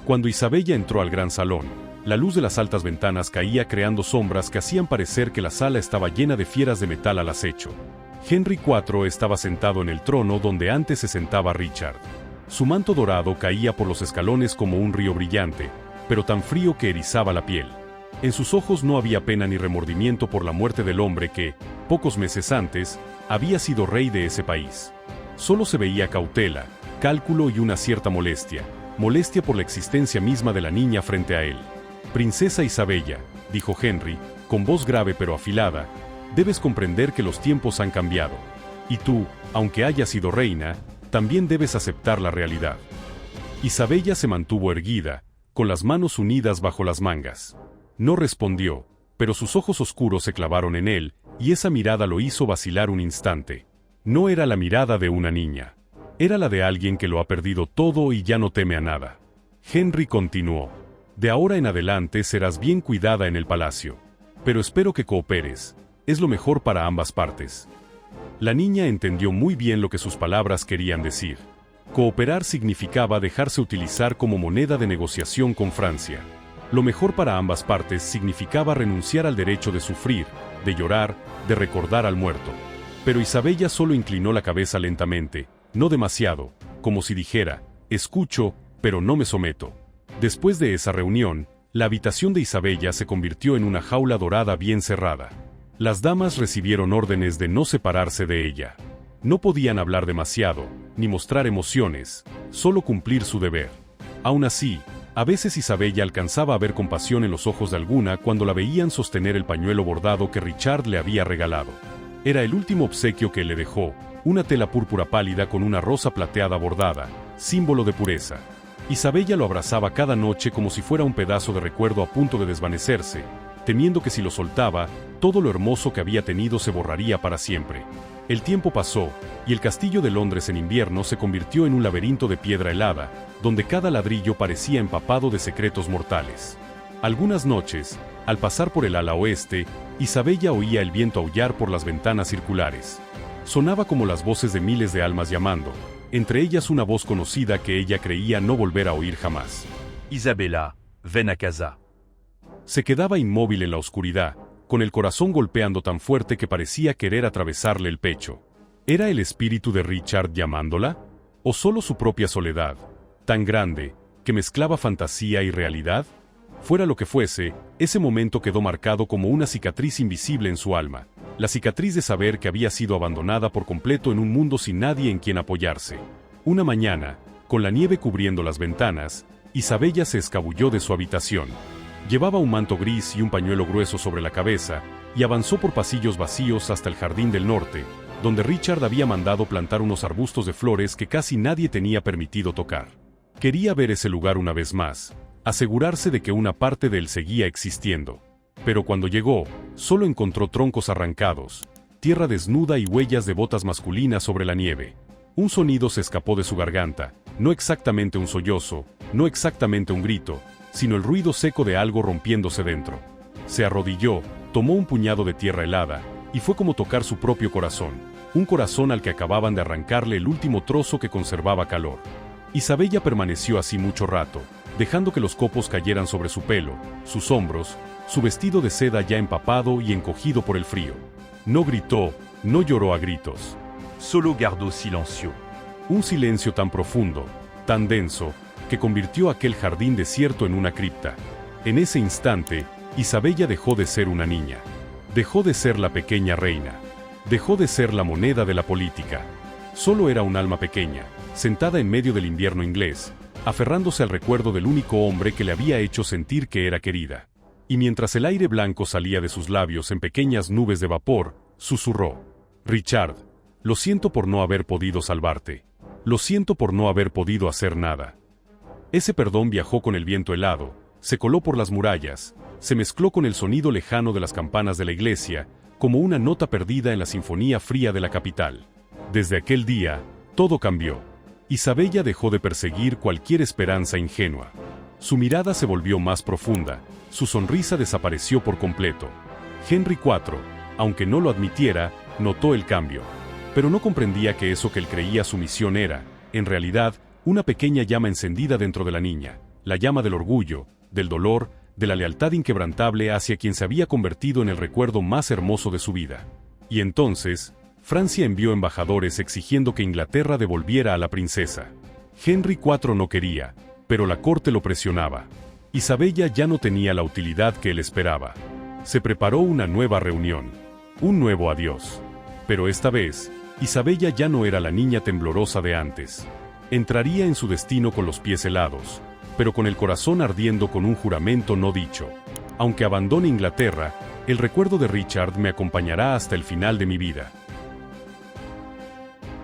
Cuando Isabella entró al gran salón, la luz de las altas ventanas caía creando sombras que hacían parecer que la sala estaba llena de fieras de metal al acecho. Henry IV estaba sentado en el trono donde antes se sentaba Richard. Su manto dorado caía por los escalones como un río brillante, pero tan frío que erizaba la piel. En sus ojos no había pena ni remordimiento por la muerte del hombre que, pocos meses antes, había sido rey de ese país. Solo se veía cautela, cálculo y una cierta molestia por la existencia misma de la niña frente a él. «Princesa Isabella», dijo Henry, con voz grave pero afilada, «debes comprender que los tiempos han cambiado. Y tú, aunque hayas sido reina, también debes aceptar la realidad». Isabella se mantuvo erguida, con las manos unidas bajo las mangas. No respondió, pero sus ojos oscuros se clavaron en él, y esa mirada lo hizo vacilar un instante. No era la mirada de una niña. Era la de alguien que lo ha perdido todo y ya no teme a nada. Henry continuó: De ahora en adelante serás bien cuidada en el palacio. Pero espero que cooperes. Es lo mejor para ambas partes. La niña entendió muy bien lo que sus palabras querían decir. Cooperar significaba dejarse utilizar como moneda de negociación con Francia. Lo mejor para ambas partes significaba renunciar al derecho de sufrir, de llorar, de recordar al muerto. Pero Isabella solo inclinó la cabeza lentamente, no demasiado, como si dijera, escucho, pero no me someto. Después de esa reunión, la habitación de Isabella se convirtió en una jaula dorada bien cerrada. Las damas recibieron órdenes de no separarse de ella. No podían hablar demasiado, ni mostrar emociones, solo cumplir su deber. Aún así, a veces Isabella alcanzaba a ver compasión en los ojos de alguna cuando la veían sostener el pañuelo bordado que Richard le había regalado. Era el último obsequio que le dejó, una tela púrpura pálida con una rosa plateada bordada, símbolo de pureza. Isabella lo abrazaba cada noche como si fuera un pedazo de recuerdo a punto de desvanecerse, temiendo que si lo soltaba, todo lo hermoso que había tenido se borraría para siempre. El tiempo pasó, y el castillo de Londres en invierno se convirtió en un laberinto de piedra helada, donde cada ladrillo parecía empapado de secretos mortales. Algunas noches, al pasar por el ala oeste, Isabella oía el viento aullar por las ventanas circulares. Sonaba como las voces de miles de almas llamando, entre ellas una voz conocida que ella creía no volver a oír jamás. Isabella, ven a casa. Se quedaba inmóvil en la oscuridad, con el corazón golpeando tan fuerte que parecía querer atravesarle el pecho. ¿Era el espíritu de Richard llamándola? ¿O solo su propia soledad, tan grande, que mezclaba fantasía y realidad? Fuera lo que fuese, ese momento quedó marcado como una cicatriz invisible en su alma, la cicatriz de saber que había sido abandonada por completo en un mundo sin nadie en quien apoyarse. Una mañana, con la nieve cubriendo las ventanas, Isabella se escabulló de su habitación. Llevaba un manto gris y un pañuelo grueso sobre la cabeza, y avanzó por pasillos vacíos hasta el jardín del norte, donde Richard había mandado plantar unos arbustos de flores que casi nadie tenía permitido tocar. Quería ver ese lugar una vez más, asegurarse de que una parte de él seguía existiendo. Pero cuando llegó, solo encontró troncos arrancados, tierra desnuda y huellas de botas masculinas sobre la nieve. Un sonido se escapó de su garganta, no exactamente un sollozo, no exactamente un grito, sino el ruido seco de algo rompiéndose dentro. Se arrodilló, tomó un puñado de tierra helada, y fue como tocar su propio corazón, un corazón al que acababan de arrancarle el último trozo que conservaba calor. Isabella permaneció así mucho rato, dejando que los copos cayeran sobre su pelo, sus hombros, su vestido de seda ya empapado y encogido por el frío. No gritó, no lloró a gritos. Solo guardó silencio. Un silencio tan profundo, tan denso, que convirtió aquel jardín desierto en una cripta. En ese instante, Isabella dejó de ser una niña. Dejó de ser la pequeña reina. Dejó de ser la moneda de la política. Solo era un alma pequeña, sentada en medio del invierno inglés, aferrándose al recuerdo del único hombre que le había hecho sentir que era querida. Y mientras el aire blanco salía de sus labios en pequeñas nubes de vapor, susurró: Richard, lo siento por no haber podido salvarte. Lo siento por no haber podido hacer nada. Ese perdón viajó con el viento helado, se coló por las murallas, se mezcló con el sonido lejano de las campanas de la iglesia, como una nota perdida en la sinfonía fría de la capital. Desde aquel día, todo cambió. Isabella dejó de perseguir cualquier esperanza ingenua. Su mirada se volvió más profunda, su sonrisa desapareció por completo. Henry IV, aunque no lo admitiera, notó el cambio. Pero no comprendía que eso que él creía su misión era, en realidad, una pequeña llama encendida dentro de la niña, la llama del orgullo, del dolor, de la lealtad inquebrantable hacia quien se había convertido en el recuerdo más hermoso de su vida. Y entonces, Francia envió embajadores exigiendo que Inglaterra devolviera a la princesa. Henry IV no quería, pero la corte lo presionaba. Isabella ya no tenía la utilidad que él esperaba. Se preparó una nueva reunión, un nuevo adiós. Pero esta vez, Isabella ya no era la niña temblorosa de antes. Entraría en su destino con los pies helados, pero con el corazón ardiendo con un juramento no dicho. Aunque abandone Inglaterra, el recuerdo de Richard me acompañará hasta el final de mi vida.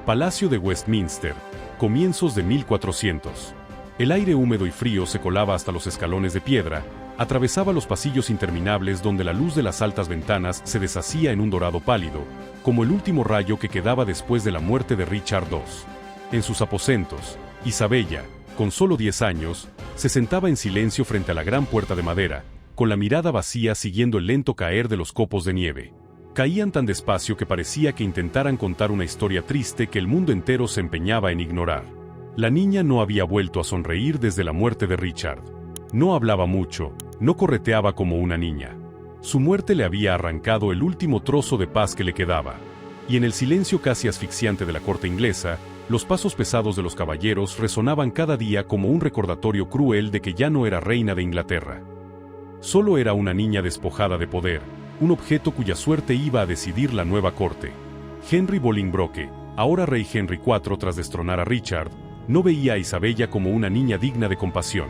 Palacio de Westminster, comienzos de 1400. El aire húmedo y frío se colaba hasta los escalones de piedra, atravesaba los pasillos interminables donde la luz de las altas ventanas se deshacía en un dorado pálido, como el último rayo que quedaba después de la muerte de Richard II. En sus aposentos, Isabella, con solo 10 años, Se sentaba en silencio frente a la gran puerta de madera, con la mirada vacía siguiendo el lento caer de los copos de nieve. Caían tan despacio que parecía que intentaran contar una historia triste que el mundo entero se empeñaba en ignorar. La niña no había vuelto a sonreír desde la muerte de Richard. No hablaba mucho, no correteaba como una niña. Su muerte le había arrancado el último trozo de paz que le quedaba. Y en el silencio casi asfixiante de la corte inglesa, los pasos pesados de los caballeros resonaban cada día como un recordatorio cruel de que ya no era reina de Inglaterra. Solo era una niña despojada de poder, un objeto cuya suerte iba a decidir la nueva corte. Henry Bolingbroke, ahora rey Henry IV tras destronar a Richard, no veía a Isabella como una niña digna de compasión.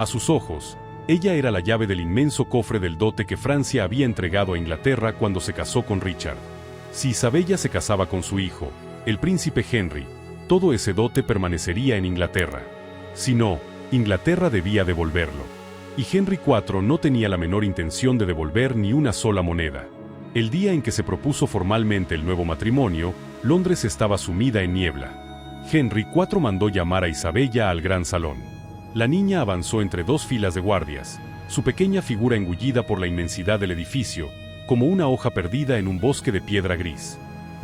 A sus ojos, ella era la llave del inmenso cofre del dote que Francia había entregado a Inglaterra cuando se casó con Richard. Si Isabella se casaba con su hijo, el príncipe Henry, todo ese dote permanecería en Inglaterra. Si no, Inglaterra debía devolverlo. Y Henry IV no tenía la menor intención de devolver ni una sola moneda. El día en que se propuso formalmente el nuevo matrimonio, Londres estaba sumida en niebla. Henry IV mandó llamar a Isabella al gran salón. La niña avanzó entre dos filas de guardias, su pequeña figura engullida por la inmensidad del edificio, como una hoja perdida en un bosque de piedra gris.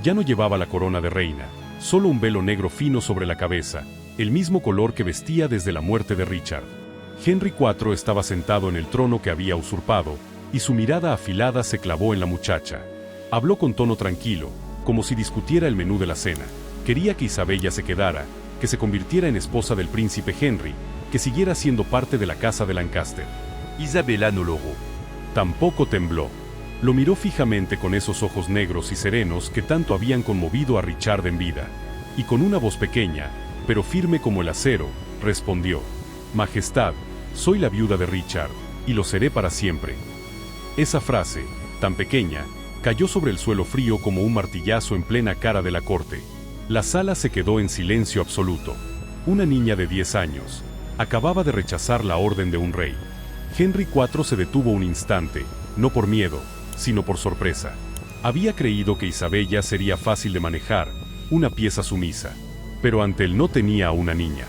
Ya no llevaba la corona de reina, solo un velo negro fino sobre la cabeza, el mismo color que vestía desde la muerte de Richard. Henry IV estaba sentado en el trono que había usurpado, y su mirada afilada se clavó en la muchacha. Habló con tono tranquilo, como si discutiera el menú de la cena. Quería que Isabella se quedara, que se convirtiera en esposa del príncipe Henry, que siguiera siendo parte de la casa de Lancaster. Isabella no logró. Tampoco tembló. Lo miró fijamente con esos ojos negros y serenos que tanto habían conmovido a Richard en vida. Y con una voz pequeña, pero firme como el acero, respondió: Majestad, soy la viuda de Richard, y lo seré para siempre. Esa frase, tan pequeña, cayó sobre el suelo frío como un martillazo en plena cara de la corte. La sala se quedó en silencio absoluto. Una niña de 10 años acababa de rechazar la orden de un rey. Henry IV se detuvo un instante, no por miedo, sino por sorpresa. Había creído que Isabella sería fácil de manejar, una pieza sumisa. Pero ante él no tenía a una niña.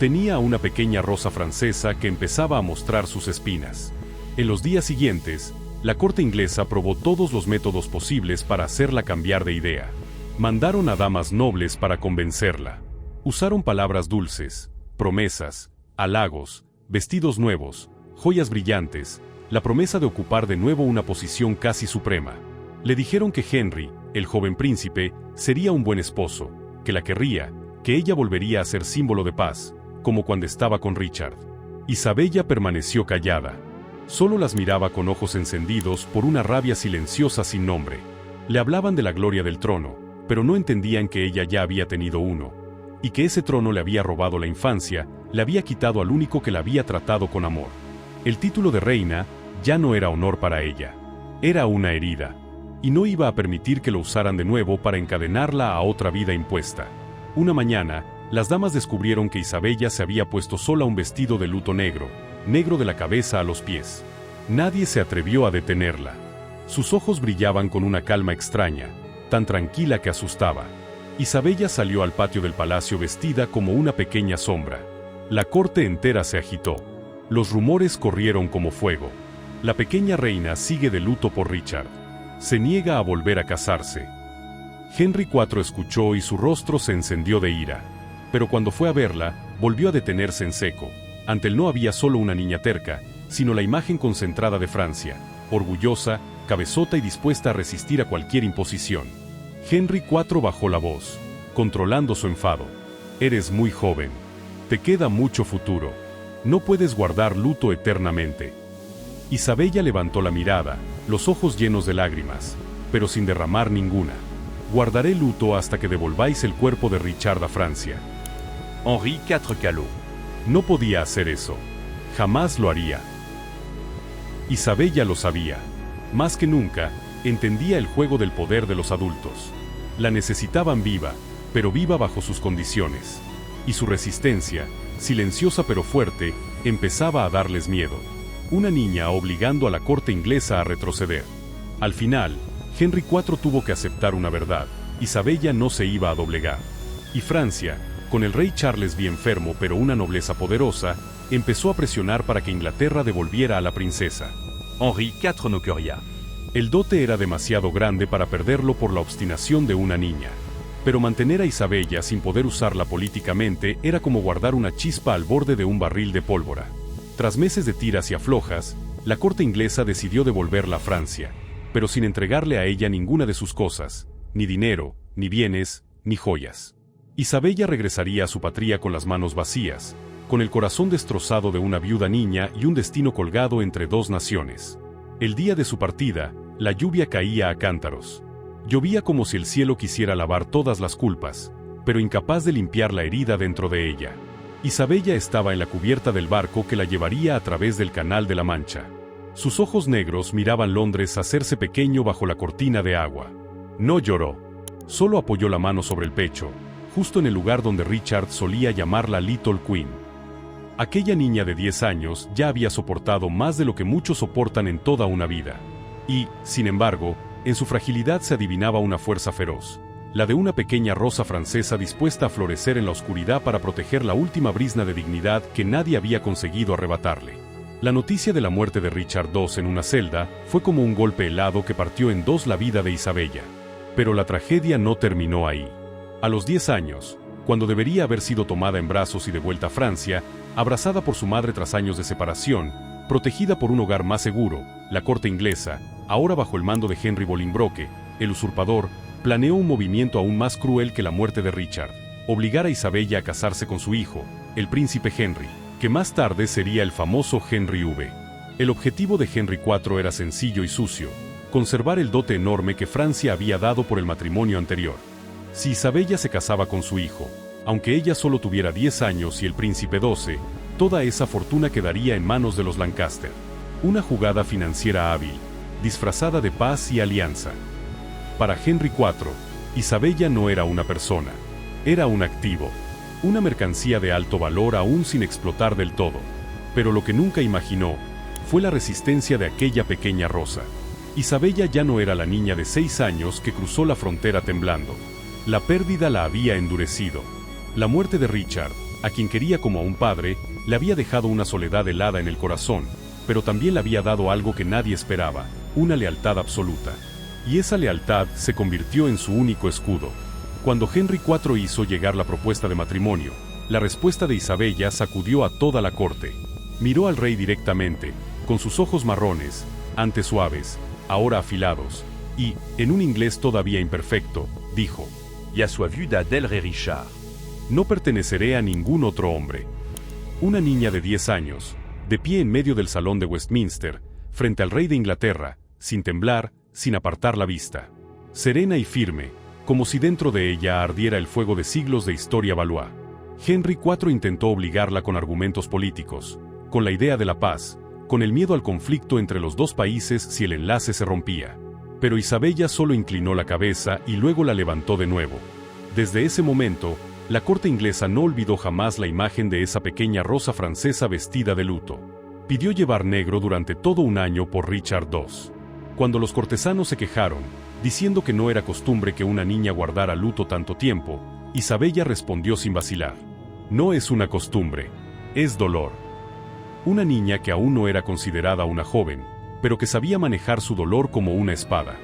Tenía a una pequeña rosa francesa que empezaba a mostrar sus espinas. En los días siguientes, la corte inglesa probó todos los métodos posibles para hacerla cambiar de idea. Mandaron a damas nobles para convencerla. Usaron palabras dulces, promesas, halagos, vestidos nuevos, joyas brillantes, la promesa de ocupar de nuevo una posición casi suprema. Le dijeron que Henry, el joven príncipe, sería un buen esposo, que la querría, que ella volvería a ser símbolo de paz, como cuando estaba con Richard. Isabella permaneció callada. Solo las miraba con ojos encendidos por una rabia silenciosa sin nombre. Le hablaban de la gloria del trono, pero no entendían que ella ya había tenido uno, y que ese trono le había robado la infancia, le había quitado al único que la había tratado con amor. El título de reina ya no era honor para ella. Era una herida, y no iba a permitir que lo usaran de nuevo para encadenarla a otra vida impuesta. Una mañana, las damas descubrieron que Isabella se había puesto sola un vestido de luto negro, negro de la cabeza a los pies. Nadie se atrevió a detenerla. Sus ojos brillaban con una calma extraña, tan tranquila que asustaba. Isabella salió al patio del palacio vestida como una pequeña sombra. La corte entera se agitó. Los rumores corrieron como fuego. La pequeña reina sigue de luto por Richard. Se niega a volver a casarse. Henry IV escuchó y su rostro se encendió de ira. Pero cuando fue a verla, volvió a detenerse en seco. Ante él no había solo una niña terca, sino la imagen concentrada de Francia, orgullosa, cabezota y dispuesta a resistir a cualquier imposición. Henry IV bajó la voz, controlando su enfado. Eres muy joven. Te queda mucho futuro. No puedes guardar luto eternamente. Isabella levantó la mirada, los ojos llenos de lágrimas, pero sin derramar ninguna. Guardaré luto hasta que devolváis el cuerpo de Richard a Francia. Henri IV Calot. No podía hacer eso. Jamás lo haría. Isabella lo sabía. Más que nunca, entendía el juego del poder de los adultos. La necesitaban viva, pero viva bajo sus condiciones. Y su resistencia, silenciosa pero fuerte, empezaba a darles miedo. Una niña obligando a la corte inglesa a retroceder. Al final, Henry IV tuvo que aceptar una verdad: Isabella no se iba a doblegar. Y Francia, Con el rey Charles bien enfermo pero una nobleza poderosa, empezó a presionar para que Inglaterra devolviera a la princesa. Henri IV no quería. El dote era demasiado grande para perderlo por la obstinación de una niña. Pero mantener a Isabella sin poder usarla políticamente era como guardar una chispa al borde de un barril de pólvora. Tras meses de tiras y aflojas, la corte inglesa decidió devolverla a Francia, pero sin entregarle a ella ninguna de sus cosas, ni dinero, ni bienes, ni joyas. Isabella regresaría a su patria con las manos vacías, con el corazón destrozado de una viuda niña y un destino colgado entre dos naciones. El día de su partida, la lluvia caía a cántaros. Llovía como si el cielo quisiera lavar todas las culpas, pero incapaz de limpiar la herida dentro de ella. Isabella estaba en la cubierta del barco que la llevaría a través del Canal de la Mancha. Sus ojos negros miraban Londres hacerse pequeño bajo la cortina de agua. No lloró. Solo apoyó la mano sobre el pecho, justo en el lugar donde Richard solía llamarla Little Queen. Aquella niña de 10 años ya había soportado más de lo que muchos soportan en toda una vida. Y, sin embargo, en su fragilidad se adivinaba una fuerza feroz, la de una pequeña rosa francesa dispuesta a florecer en la oscuridad para proteger la última brizna de dignidad que nadie había conseguido arrebatarle. La noticia de la muerte de Richard II en una celda fue como un golpe helado que partió en dos la vida de Isabella. Pero la tragedia no terminó ahí. A los 10 años, cuando debería haber sido tomada en brazos y devuelta a Francia, abrazada por su madre tras años de separación, protegida por un hogar más seguro, la corte inglesa, ahora bajo el mando de Henry Bolingbroke, el usurpador, planeó un movimiento aún más cruel que la muerte de Richard: obligar a Isabella a casarse con su hijo, el príncipe Henry, que más tarde sería el famoso Henry V. El objetivo de Henry IV era sencillo y sucio: conservar el dote enorme que Francia había dado por el matrimonio anterior. Si Isabella se casaba con su hijo, aunque ella solo tuviera 10 años y el príncipe 12, toda esa fortuna quedaría en manos de los Lancaster. Una jugada financiera hábil, disfrazada de paz y alianza. Para Henry IV, Isabella no era una persona, era un activo, una mercancía de alto valor aún sin explotar del todo. Pero lo que nunca imaginó fue la resistencia de aquella pequeña rosa. Isabella ya no era la niña de 6 años que cruzó la frontera temblando. La pérdida la había endurecido. La muerte de Richard, a quien quería como a un padre, le había dejado una soledad helada en el corazón, pero también le había dado algo que nadie esperaba: una lealtad absoluta. Y esa lealtad se convirtió en su único escudo. Cuando Henry IV hizo llegar la propuesta de matrimonio, la respuesta de Isabella sacudió a toda la corte. Miró al rey directamente, con sus ojos marrones, antes suaves, ahora afilados, y, en un inglés todavía imperfecto, dijo: Y a sua viuda d'Elre Richard. No perteneceré a ningún otro hombre. Una niña de 10 años, de pie en medio del salón de Westminster, frente al rey de Inglaterra, sin temblar, sin apartar la vista. Serena y firme, como si dentro de ella ardiera el fuego de siglos de historia Valois. Henry IV intentó obligarla con argumentos políticos, con la idea de la paz, con el miedo al conflicto entre los dos países si el enlace se rompía. Pero Isabella solo inclinó la cabeza y luego la levantó de nuevo. Desde ese momento, la corte inglesa no olvidó jamás la imagen de esa pequeña rosa francesa vestida de luto. Pidió llevar negro durante todo un año por Richard II. Cuando los cortesanos se quejaron, diciendo que no era costumbre que una niña guardara luto tanto tiempo, Isabella respondió sin vacilar: no es una costumbre, es dolor. Una niña que aún no era considerada una joven, pero que sabía manejar su dolor como una espada.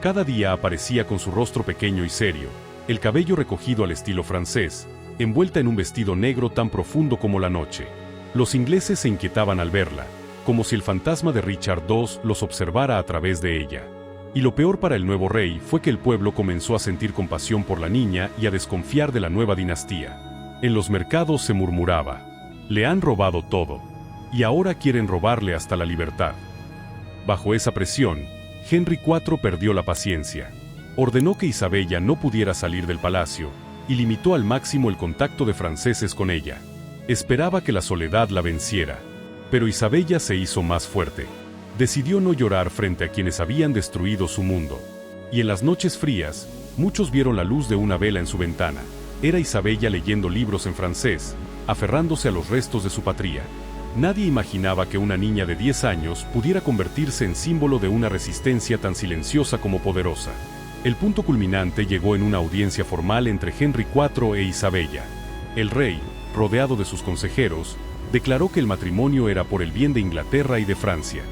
Cada día aparecía con su rostro pequeño y serio, el cabello recogido al estilo francés, envuelta en un vestido negro tan profundo como la noche. Los ingleses se inquietaban al verla, como si el fantasma de Richard II los observara a través de ella. Y lo peor para el nuevo rey fue que el pueblo comenzó a sentir compasión por la niña y a desconfiar de la nueva dinastía. En los mercados se murmuraba: le han robado todo, y ahora quieren robarle hasta la libertad. Bajo esa presión, Henry IV perdió la paciencia. Ordenó que Isabella no pudiera salir del palacio, y limitó al máximo el contacto de franceses con ella. Esperaba que la soledad la venciera. Pero Isabella se hizo más fuerte. Decidió no llorar frente a quienes habían destruido su mundo. Y en las noches frías, muchos vieron la luz de una vela en su ventana. Era Isabella leyendo libros en francés, aferrándose a los restos de su patria. Nadie imaginaba que una niña de 10 años pudiera convertirse en símbolo de una resistencia tan silenciosa como poderosa. El punto culminante llegó en una audiencia formal entre Henry IV e Isabella. El rey, rodeado de sus consejeros, declaró que el matrimonio era por el bien de Inglaterra y de Francia.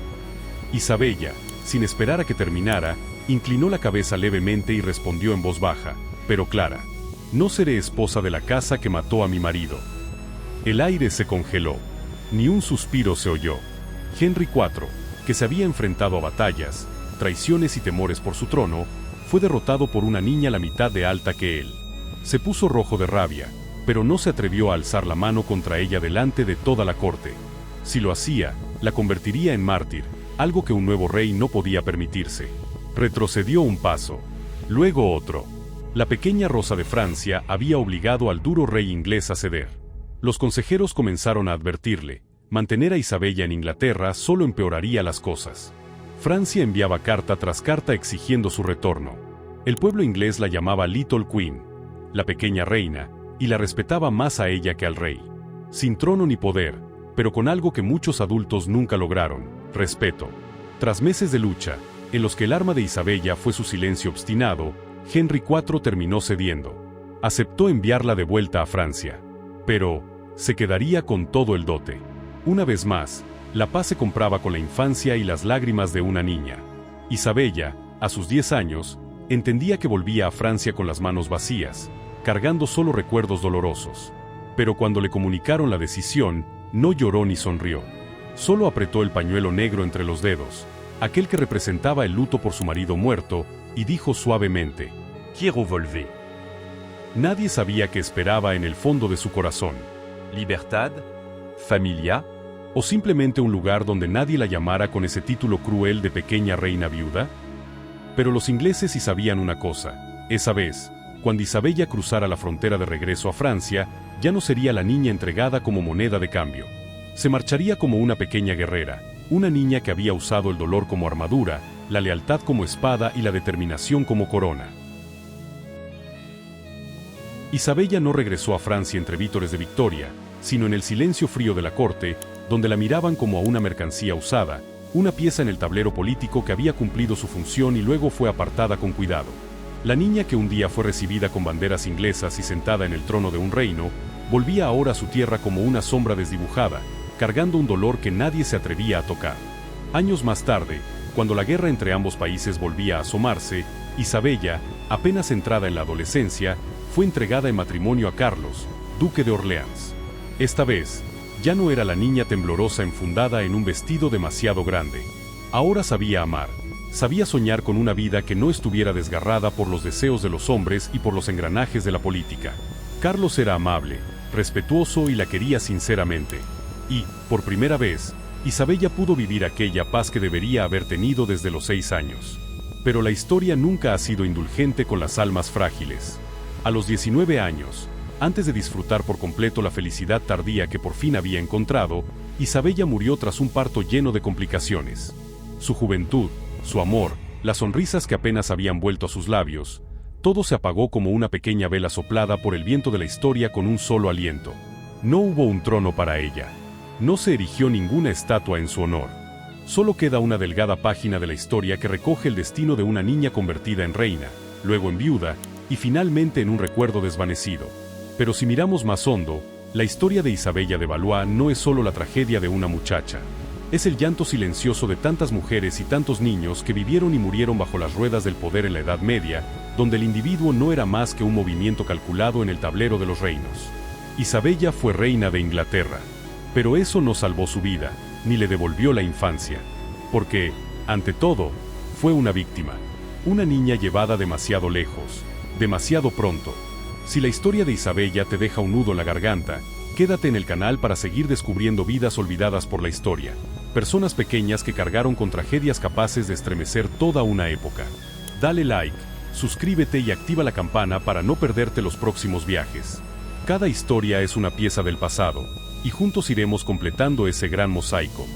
Isabella, sin esperar a que terminara, inclinó la cabeza levemente y respondió en voz baja, pero clara: «No seré esposa de la casa que mató a mi marido». El aire se congeló. Ni un suspiro se oyó. Henry IV, que se había enfrentado a batallas, traiciones y temores por su trono, fue derrotado por una niña la mitad de alta que él. Se puso rojo de rabia, pero no se atrevió a alzar la mano contra ella delante de toda la corte. Si lo hacía, la convertiría en mártir, algo que un nuevo rey no podía permitirse. Retrocedió un paso, luego otro. La pequeña Rosa de Francia había obligado al duro rey inglés a ceder. Los consejeros comenzaron a advertirle: mantener a Isabella en Inglaterra solo empeoraría las cosas. Francia enviaba carta tras carta exigiendo su retorno. El pueblo inglés la llamaba Little Queen, la pequeña reina, y la respetaba más a ella que al rey. Sin trono ni poder, pero con algo que muchos adultos nunca lograron: respeto. Tras meses de lucha, en los que el arma de Isabella fue su silencio obstinado, Henry IV terminó cediendo. Aceptó enviarla de vuelta a Francia. Pero se quedaría con todo el dote. Una vez más, la paz se compraba con la infancia y las lágrimas de una niña. Isabella, a sus 10 años, entendía que volvía a Francia con las manos vacías, cargando solo recuerdos dolorosos. Pero cuando le comunicaron la decisión, no lloró ni sonrió. Solo apretó el pañuelo negro entre los dedos, aquel que representaba el luto por su marido muerto, y dijo suavemente: Quiero volver. Nadie sabía qué esperaba en el fondo de su corazón. Libertad, familia, ¿o simplemente un lugar donde nadie la llamara con ese título cruel de pequeña reina viuda? Pero los ingleses sí sabían una cosa: esa vez, cuando Isabella cruzara la frontera de regreso a Francia, ya no sería la niña entregada como moneda de cambio. Se marcharía como una pequeña guerrera, una niña que había usado el dolor como armadura, la lealtad como espada y la determinación como corona. Isabella no regresó a Francia entre vítores de victoria, sino en el silencio frío de la corte, donde la miraban como a una mercancía usada, una pieza en el tablero político que había cumplido su función y luego fue apartada con cuidado. La niña que un día fue recibida con banderas inglesas y sentada en el trono de un reino, volvía ahora a su tierra como una sombra desdibujada, cargando un dolor que nadie se atrevía a tocar. Años más tarde, cuando la guerra entre ambos países volvía a asomarse, Isabella, apenas entrada en la adolescencia, fue entregada en matrimonio a Carlos, duque de Orleans. Esta vez, ya no era la niña temblorosa enfundada en un vestido demasiado grande. Ahora sabía amar, sabía soñar con una vida que no estuviera desgarrada por los deseos de los hombres y por los engranajes de la política. Carlos era amable, respetuoso y la quería sinceramente. Y, por primera vez, Isabella pudo vivir aquella paz que debería haber tenido desde los 6 años. Pero la historia nunca ha sido indulgente con las almas frágiles. A los 19 años, antes de disfrutar por completo la felicidad tardía que por fin había encontrado, Isabella murió tras un parto lleno de complicaciones. Su juventud, su amor, las sonrisas que apenas habían vuelto a sus labios, todo se apagó como una pequeña vela soplada por el viento de la historia con un solo aliento. No hubo un trono para ella. No se erigió ninguna estatua en su honor. Solo queda una delgada página de la historia que recoge el destino de una niña convertida en reina, luego en viuda, y finalmente en un recuerdo desvanecido. Pero si miramos más hondo, la historia de Isabella de Valois no es solo la tragedia de una muchacha. Es el llanto silencioso de tantas mujeres y tantos niños que vivieron y murieron bajo las ruedas del poder en la Edad Media, donde el individuo no era más que un movimiento calculado en el tablero de los reinos. Isabella fue reina de Inglaterra. Pero eso no salvó su vida, ni le devolvió la infancia. Porque, ante todo, fue una víctima. Una niña llevada demasiado lejos, demasiado pronto. Si la historia de Isabella te deja un nudo en la garganta, quédate en el canal para seguir descubriendo vidas olvidadas por la historia. Personas pequeñas que cargaron con tragedias capaces de estremecer toda una época. Dale like, suscríbete y activa la campana para no perderte los próximos viajes. Cada historia es una pieza del pasado, y juntos iremos completando ese gran mosaico.